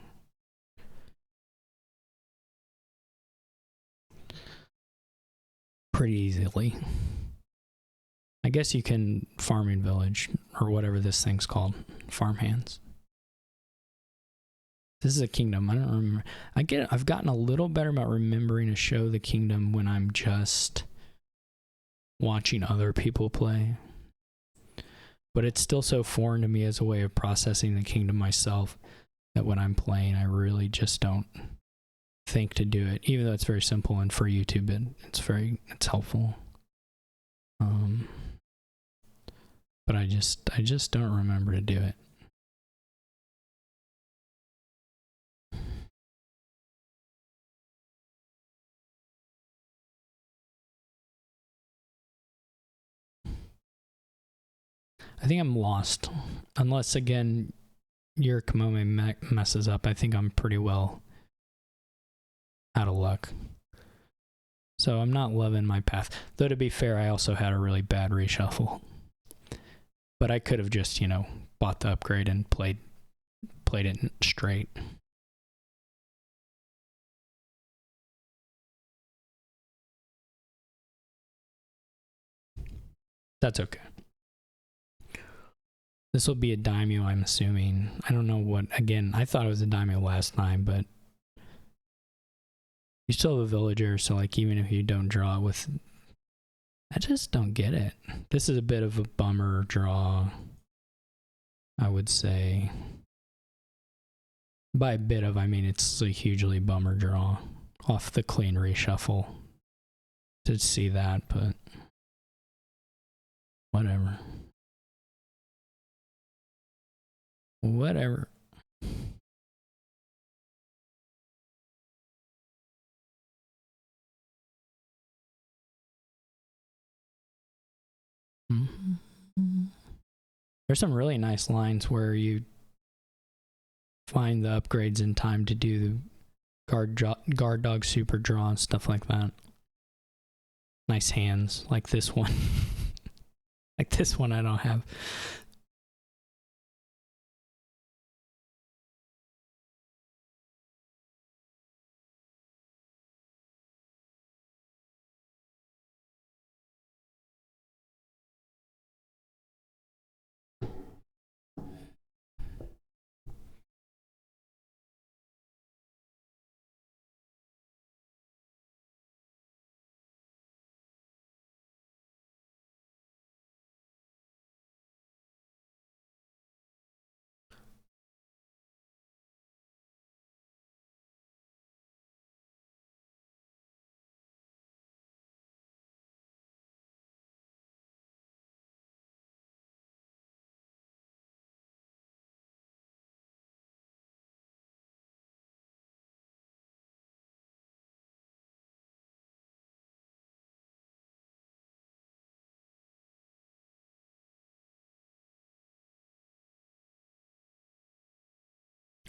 Pretty easily. I guess you can farming village or whatever this thing's called. Farmhands. This is a kingdom. I don't remember. I've gotten a little better about remembering to show the kingdom when I'm just watching other people play. But it's still so foreign to me as a way of processing the kingdom myself that when I'm playing, I really just don't think to do it. Even though it's very simple and for YouTube, it's helpful. But I just don't remember to do it. I think I'm lost. Unless, again, yurikamome messes up. I think I'm pretty well out of luck. So I'm not loving my path. Though to be fair, I also had a really bad reshuffle. But I could have just, bought the upgrade and played it straight. That's okay. This will be a daimyo, I'm assuming. I don't know what, again, I thought it was a daimyo last time, but you still have a villager, so like even if you don't draw with, I just don't get it. This is a bit of a bummer draw, I would say. By a bit of, I mean it's a hugely bummer draw off the clean reshuffle to see that, but whatever. Whatever. There's some really nice lines where you find the upgrades in time to do the guard dog super draw and stuff like that. Nice hands, like this one. Like this one I don't have.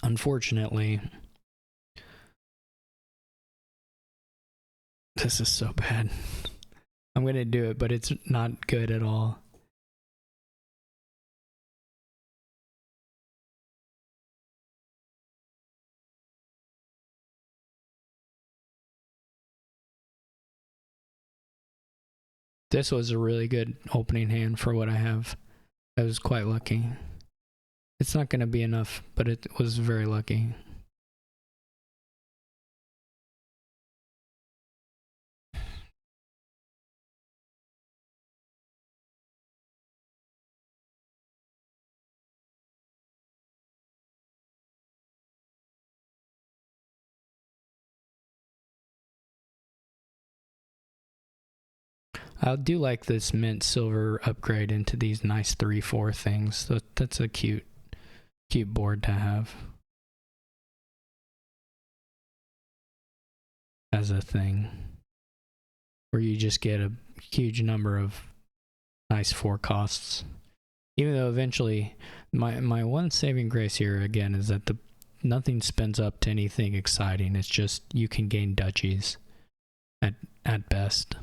unfortunately, this is so bad. I'm gonna do it, but it's not good at all. This was a really good opening hand for what I have. I was quite lucky. It's not gonna be enough, but it was very lucky. I do like this mint silver upgrade into these nice 3/4 things. So that's a cute board to have as a thing, where you just get a huge number of nice 4 costs. Even though eventually, my one saving grace here again is that nothing spins up to anything exciting. It's just you can gain duchies at best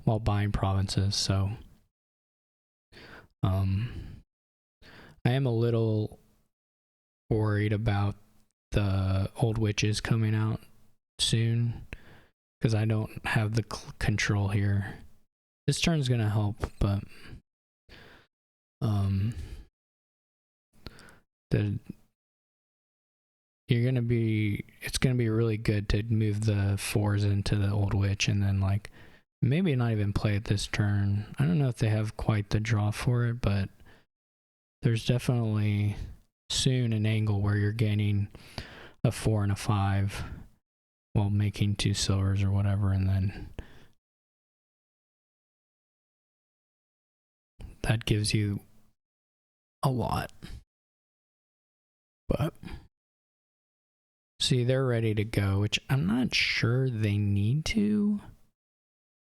while buying provinces. So I am a little worried about the old witches coming out soon because I don't have the control here. This turn's gonna help, but it's gonna be really good to move the 4s into the old witch and then like maybe not even play it this turn. I don't know if they have quite the draw for it, but there's definitely soon an angle where you're gaining a 4 and a 5 while making 2 silvers or whatever, and then that gives you a lot. But see, they're ready to go, which I'm not sure they need to.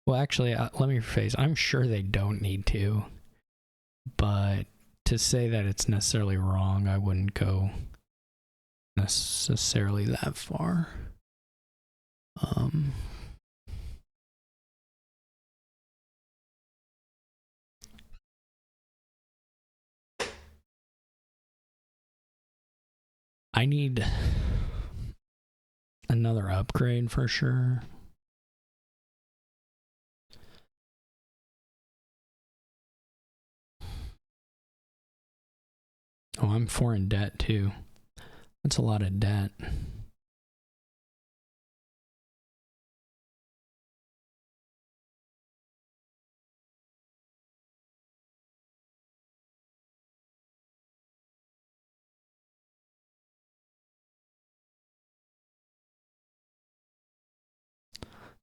Well, actually, let me rephrase. I'm sure they don't need to, but to say that it's necessarily wrong, I wouldn't go necessarily that far. I need another upgrade for sure. Oh, I'm 4 in debt too. That's a lot of debt.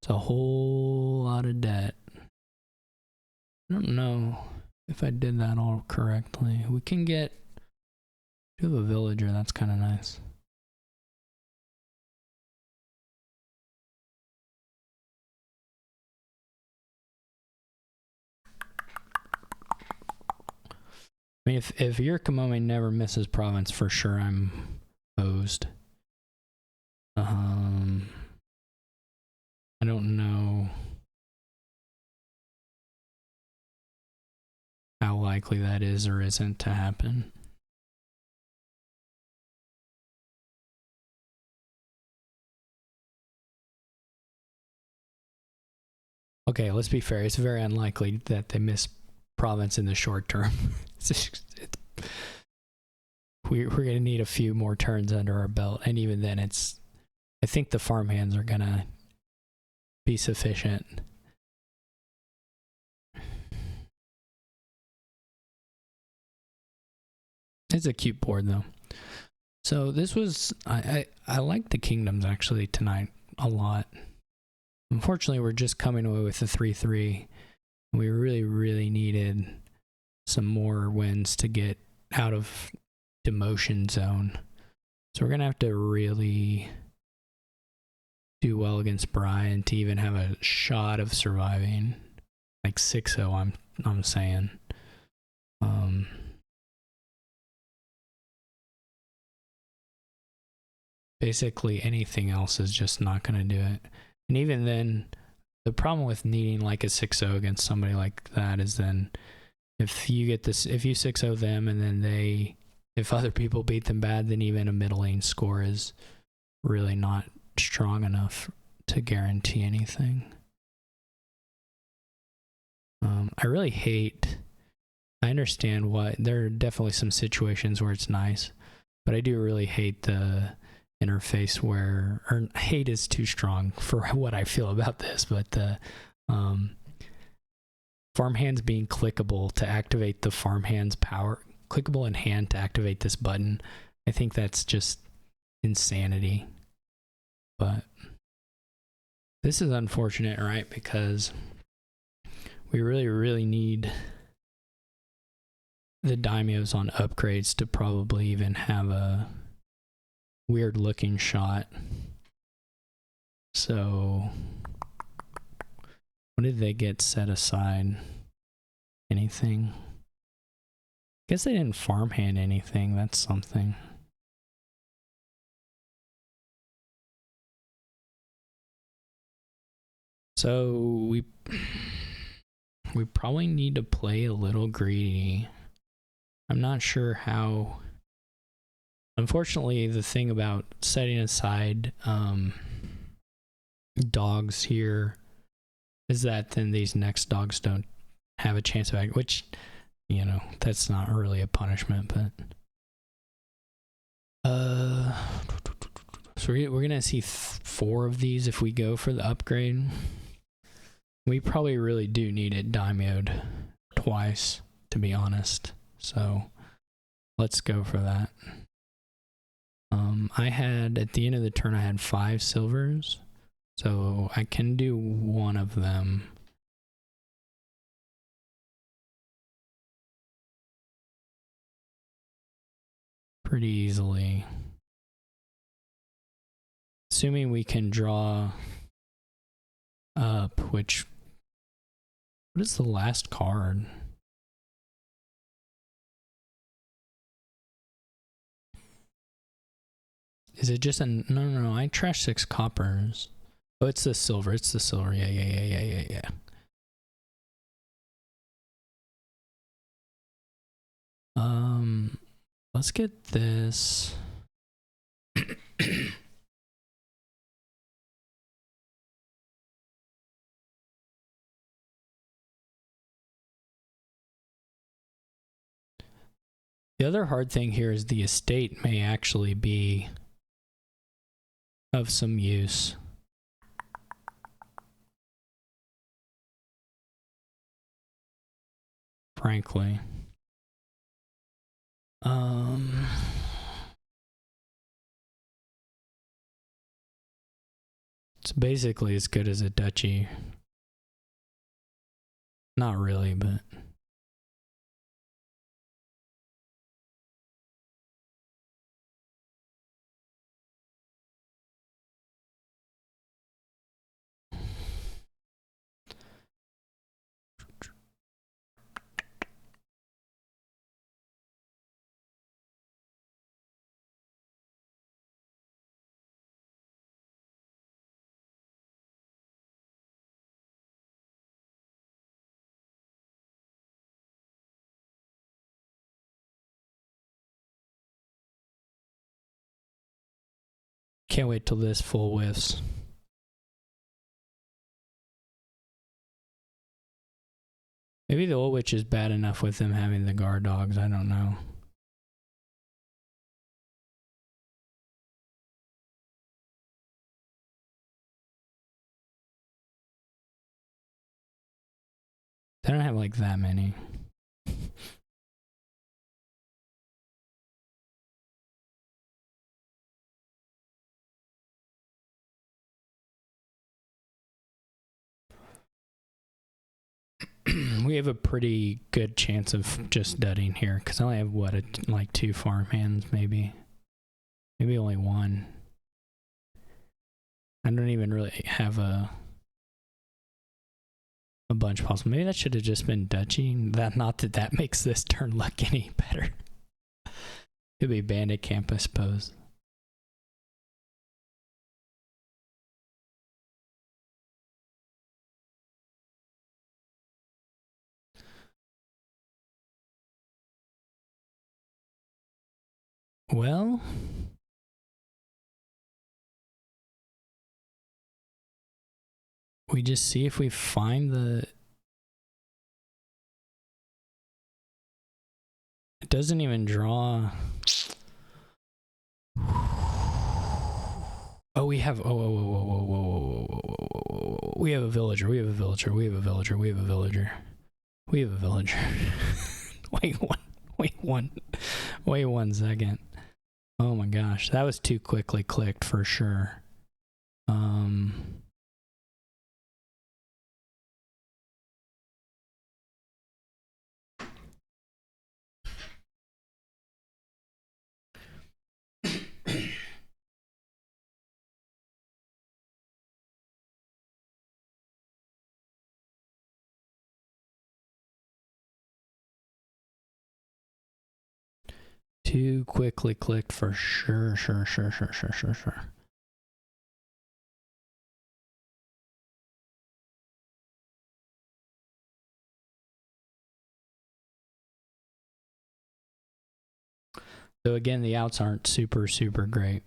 It's a whole lot of debt. I don't know if I did that all correctly. We can get to a villager. That's kind of nice. I mean, if Yurikamome never misses province, for sure I'm hosed. I don't know how likely that is or isn't to happen. Okay, let's be fair. It's very unlikely that they miss province in the short term. We're going to need a few more turns under our belt, and even then, I think the farmhands are going to be sufficient. It's a cute board though. So this was I like the kingdoms actually tonight a lot. Unfortunately, we're just coming away with a 3-3. We really needed some more wins to get out of demotion zone. So we're gonna have to really do well against Brian to even have a shot of surviving. Like 6-0, I'm saying. basically anything else is just not going to do it. And even then, the problem with needing like a 6-0 against somebody like that is then if you get this, if you 6-0 them and then if other people beat them bad, then even a middling score is really not strong enough to guarantee anything. I really hate, I understand why, there are definitely some situations where it's nice, but I do really hate the interface where, or hate is too strong for what I feel about this, but the farmhands being clickable to activate the farmhands power, clickable in hand to activate this button, I think that's just insanity. But this is unfortunate, right? Because we really need the daimyos on upgrades to probably even have a weird looking shot. So what did they get set aside? Anything? I guess they didn't farmhand anything. That's something. So we probably need to play a little greedy. I'm not sure how. Unfortunately, the thing about setting aside dogs here is that then these next dogs don't have a chance of acting, which, you know, that's not really a punishment, but so we're gonna see 4 of these if we go for the upgrade. We probably really do need it daimyoed twice, to be honest. So let's go for that. I had, at the end of the turn, I had 5 silvers. So I can do one of them. Pretty easily. Assuming we can draw up, which, what is the last card? Is it just a, no, I trashed 6 coppers. Oh, it's the silver, yeah. Let's get this. The other hard thing here is the estate may actually be of some use. Frankly. It's basically as good as a duchy. Not really, but can't wait till this full whiffs. Maybe the old witch is bad enough with them having the guard dogs, I don't know. They don't have like that many. We have a pretty good chance of just dudding here because I only have what, like 2 farmhands, maybe only 1. I don't even really have a bunch possible. Maybe that should have just been duchy. Not that that makes this turn look any better. Could be bandit camp, I suppose. Well, we just see if we find the... It doesn't even draw... Oh, we have... Oh, we have a villager. We have a villager. We have a villager. We have a villager. We have a villager. Wait 1 second. Oh my gosh, that was too quickly clicked for sure. Too quickly clicked for sure. So again, the outs aren't super great.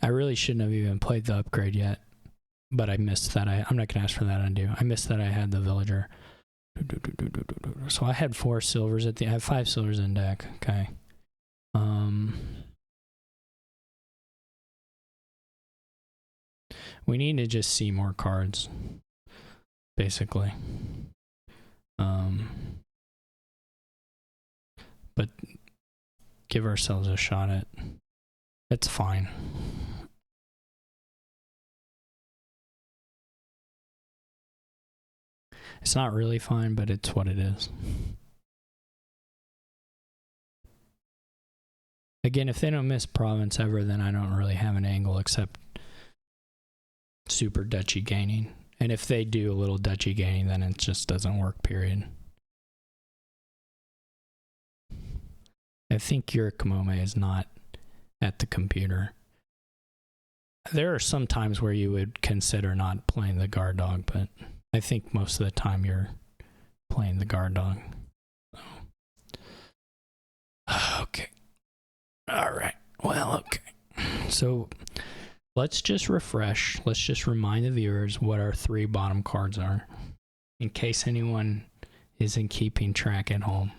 I really shouldn't have even played the upgrade yet, but I missed that. I'm not gonna ask for that undo. I missed that I had the villager. So I had 4 silvers at the... I have 5 silvers in deck. Okay. We need to just see more cards, basically. But give ourselves a shot at... It's fine. It's not really fine, but it's what it is. Again, if they don't miss province ever, then I don't really have an angle except super duchy gaining. And if they do a little duchy gaining, then it just doesn't work, period. I think yurikamome is not at the computer. There are some times where you would consider not playing the guard dog, but I think most of the time you're playing the guard dog. Okay. All right. Well, okay. So let's just refresh. Let's just remind the viewers what our 3 bottom cards are, in case anyone isn't keeping track at home.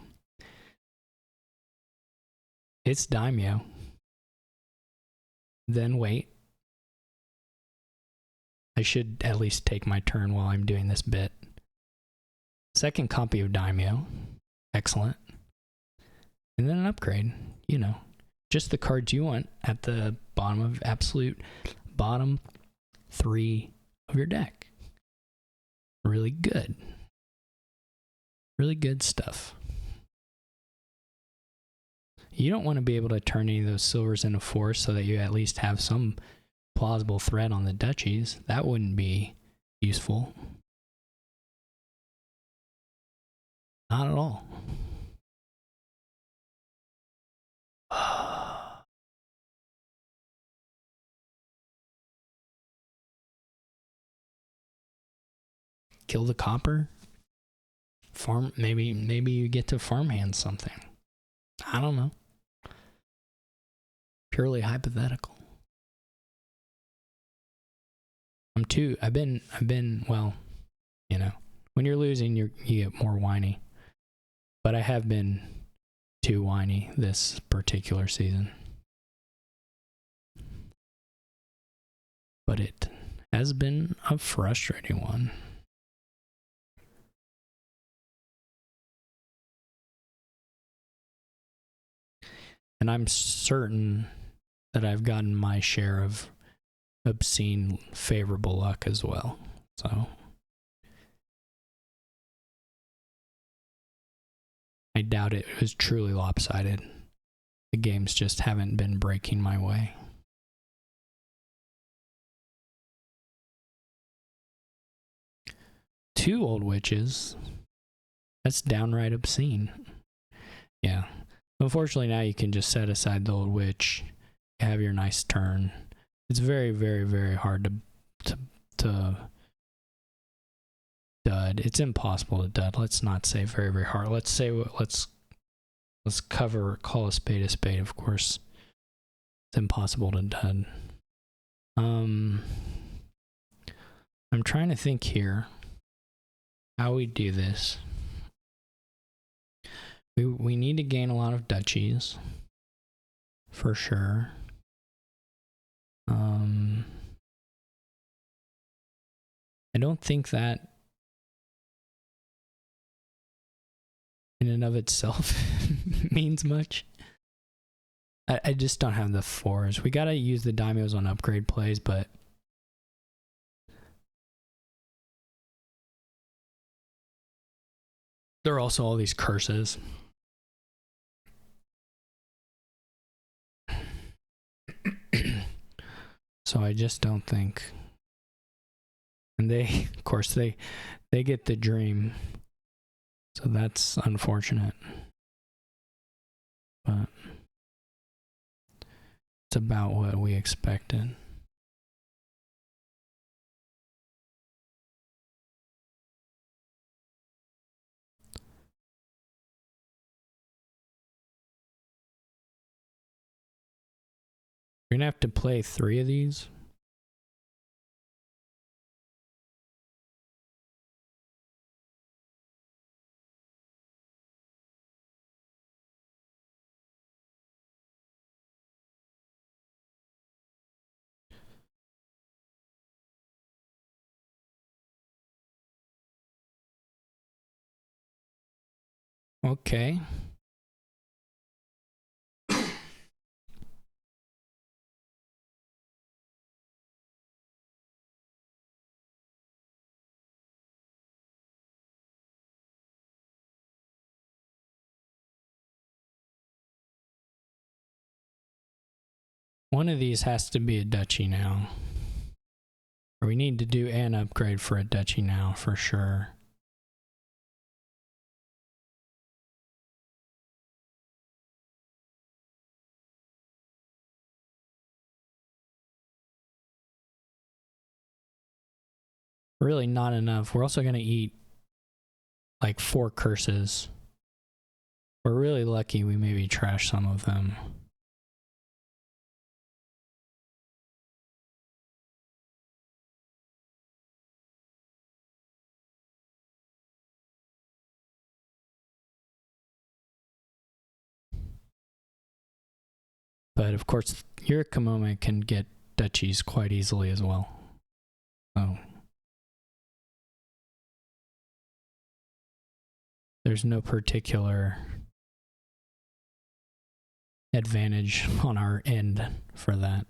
It's daimyo. Then wait. I should at least take my turn while I'm doing this bit. Second copy of daimyo. Excellent. And then an upgrade. You know, just the cards you want at the bottom of absolute bottom 3 of your deck. Really good. Really good stuff. You don't want to be able to turn any of those silvers into 4s so that you at least have some plausible threat on the duchies. That wouldn't be useful. Not at all. Kill the copper? Farm, maybe you get to farmhand something. I don't know. Purely hypothetical. I've been, well, you know, when you're losing, you get more whiny. But I have been too whiny this particular season. But it has been a frustrating one. And I'm certain that I've gotten my share of obscene favorable luck as well. So I doubt it was truly lopsided. The games just haven't been breaking my way. 2 old witches. That's downright obscene. Yeah. Unfortunately, now you can just set aside the old witch, have your nice turn. It's very, very, very hard to dud. It's impossible to dud. Let's not say very, very hard. Let's say let's call a spade, of course. It's impossible to dud. I'm trying to think here how we do this. We need to gain a lot of duchies, for sure. I don't think that in and of itself means much. I just don't have the 4s. We gotta use the daimyos on upgrade plays, but there are also all these curses. So I just don't think. And they, of course, they get the dream. So that's unfortunate. But it's about what we expected. You're gonna have to play 3 of these. Okay. One of these has to be a duchy now. Or we need to do an upgrade for a duchy now, for sure. Really not enough. We're also going to eat like 4 curses. We're really lucky we maybe trash some of them. But of course, yurikamome can get duchies quite easily as well. So there's no particular advantage on our end for that.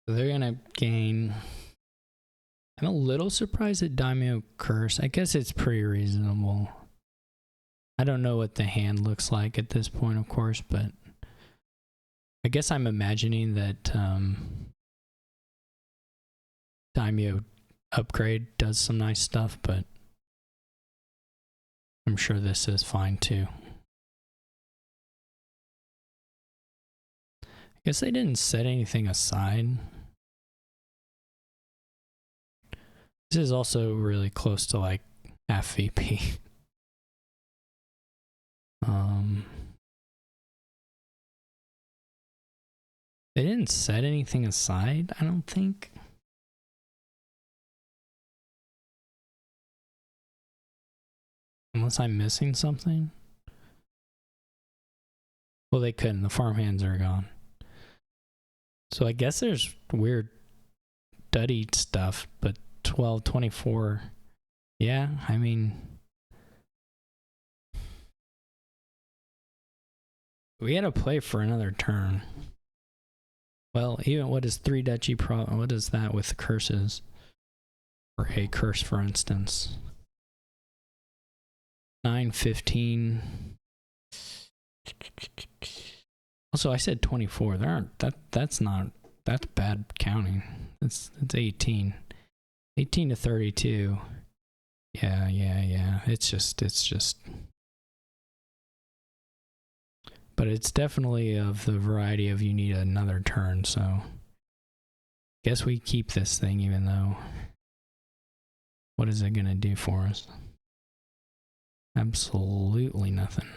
So they're gonna gain. I'm a little surprised at daimyo curse. I guess it's pretty reasonable. I don't know what the hand looks like at this point, of course, but I guess I'm imagining that daimyo upgrade does some nice stuff, but I'm sure this is fine too. I guess they didn't set anything aside. This is also really close to like half VP. They didn't set anything aside, I don't think. Unless I'm missing something. Well, they couldn't. The farmhands are gone. So I guess there's weird duddy stuff, but 12, 24. Yeah, I mean, we had to play for another turn. Well, even what is 3 duchy what is that with curses? Or a curse, for instance. 9:15. Also, I said 24. There aren't that's bad counting. It's 18. 18 to 32. Yeah. It's just. But it's definitely of the variety of you need another turn, so guess we keep this thing even though what is it gonna do for us? Absolutely nothing.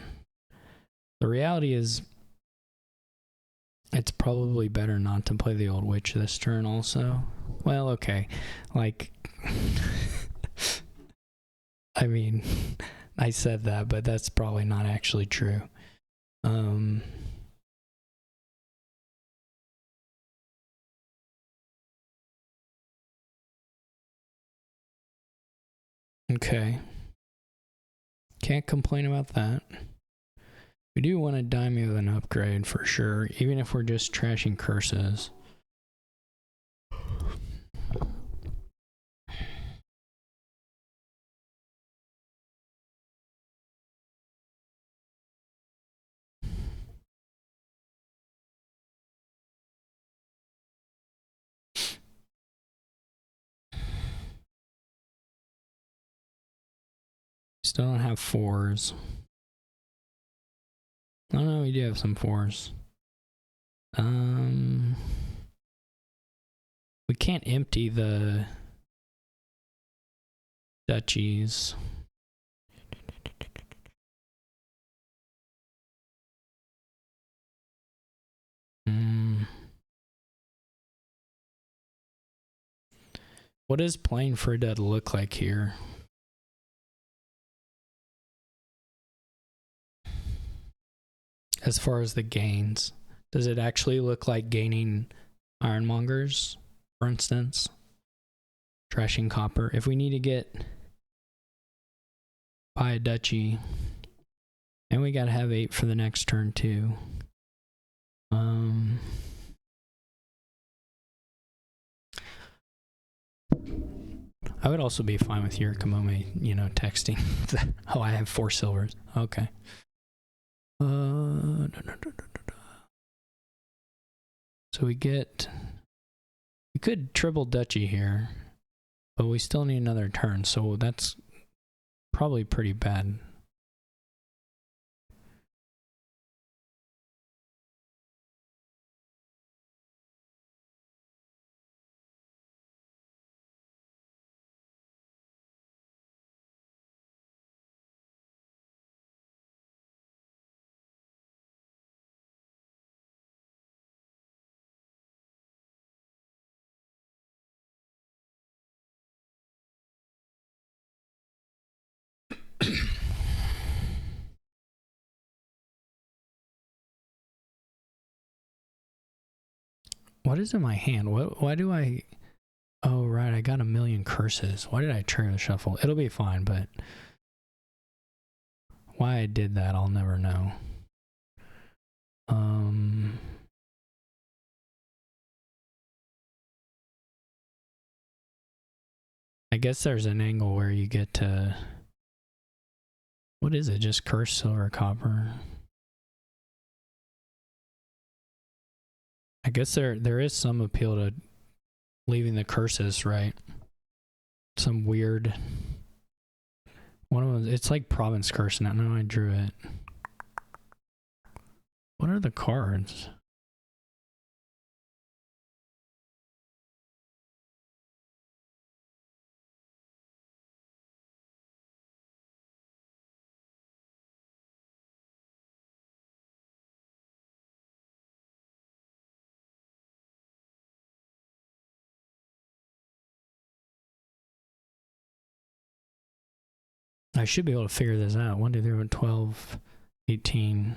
The reality is it's probably better not to play the old witch this turn also. Well, okay. Like I mean, I said that, but that's probably not actually true. Okay. Can't complain about that. We do want a Daimyo with an upgrade for sure, even if we're just trashing curses. Still don't have 4s. Oh no, we do have some 4s. We can't empty the duchies. What does playing for dead look like here? As far as the gains, does it actually look like gaining ironmongers, for instance? Trashing copper. If we need to buy a duchy, and we gotta have 8 for the next turn too. I would also be fine with yurikamome, texting. Oh, I have 4 silvers. Okay. So we could triple duchy here, but we still need another turn, so that's probably pretty bad. What is in my hand? Why do I... Oh, right, I got 1,000,000 curses. Why did I trigger the shuffle? It'll be fine, but... Why I did that, I'll never know. I guess there's an angle where you get to... What is it? Just curse, silver, copper? I guess there is some appeal to leaving the curses, right? Some weird... One of them, it's like province curse now. No, I drew it. What are the cards? I should be able to figure this out. 1, 2, 3, 4, 12, 18.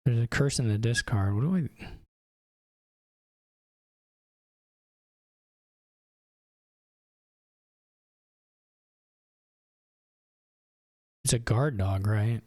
There's a curse in the discard. What do I... It's a guard dog, right?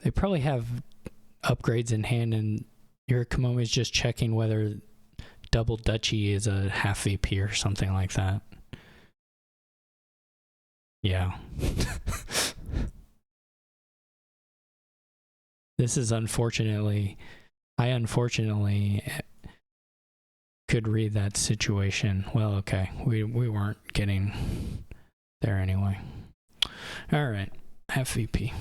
They probably have upgrades in hand, and Yurikamome is just checking whether double Dutchy is a half VP or something like that. Yeah. This is unfortunately, I unfortunately could read that situation. Well, okay, we weren't getting there anyway. All right, half VP.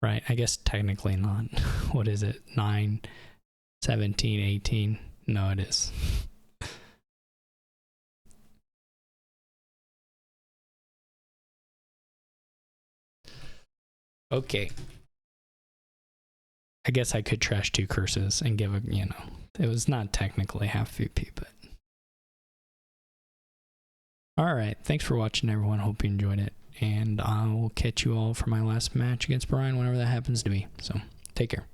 Right, I guess technically not. What is it? 9, 17, 18? No, it is. Okay. I guess I could trash 2 curses and give a, you know, it was not technically half VP, but. Alright, thanks for watching, everyone. Hope you enjoyed it. And I will catch you all for my last match against Brian whenever that happens to be. So, take care.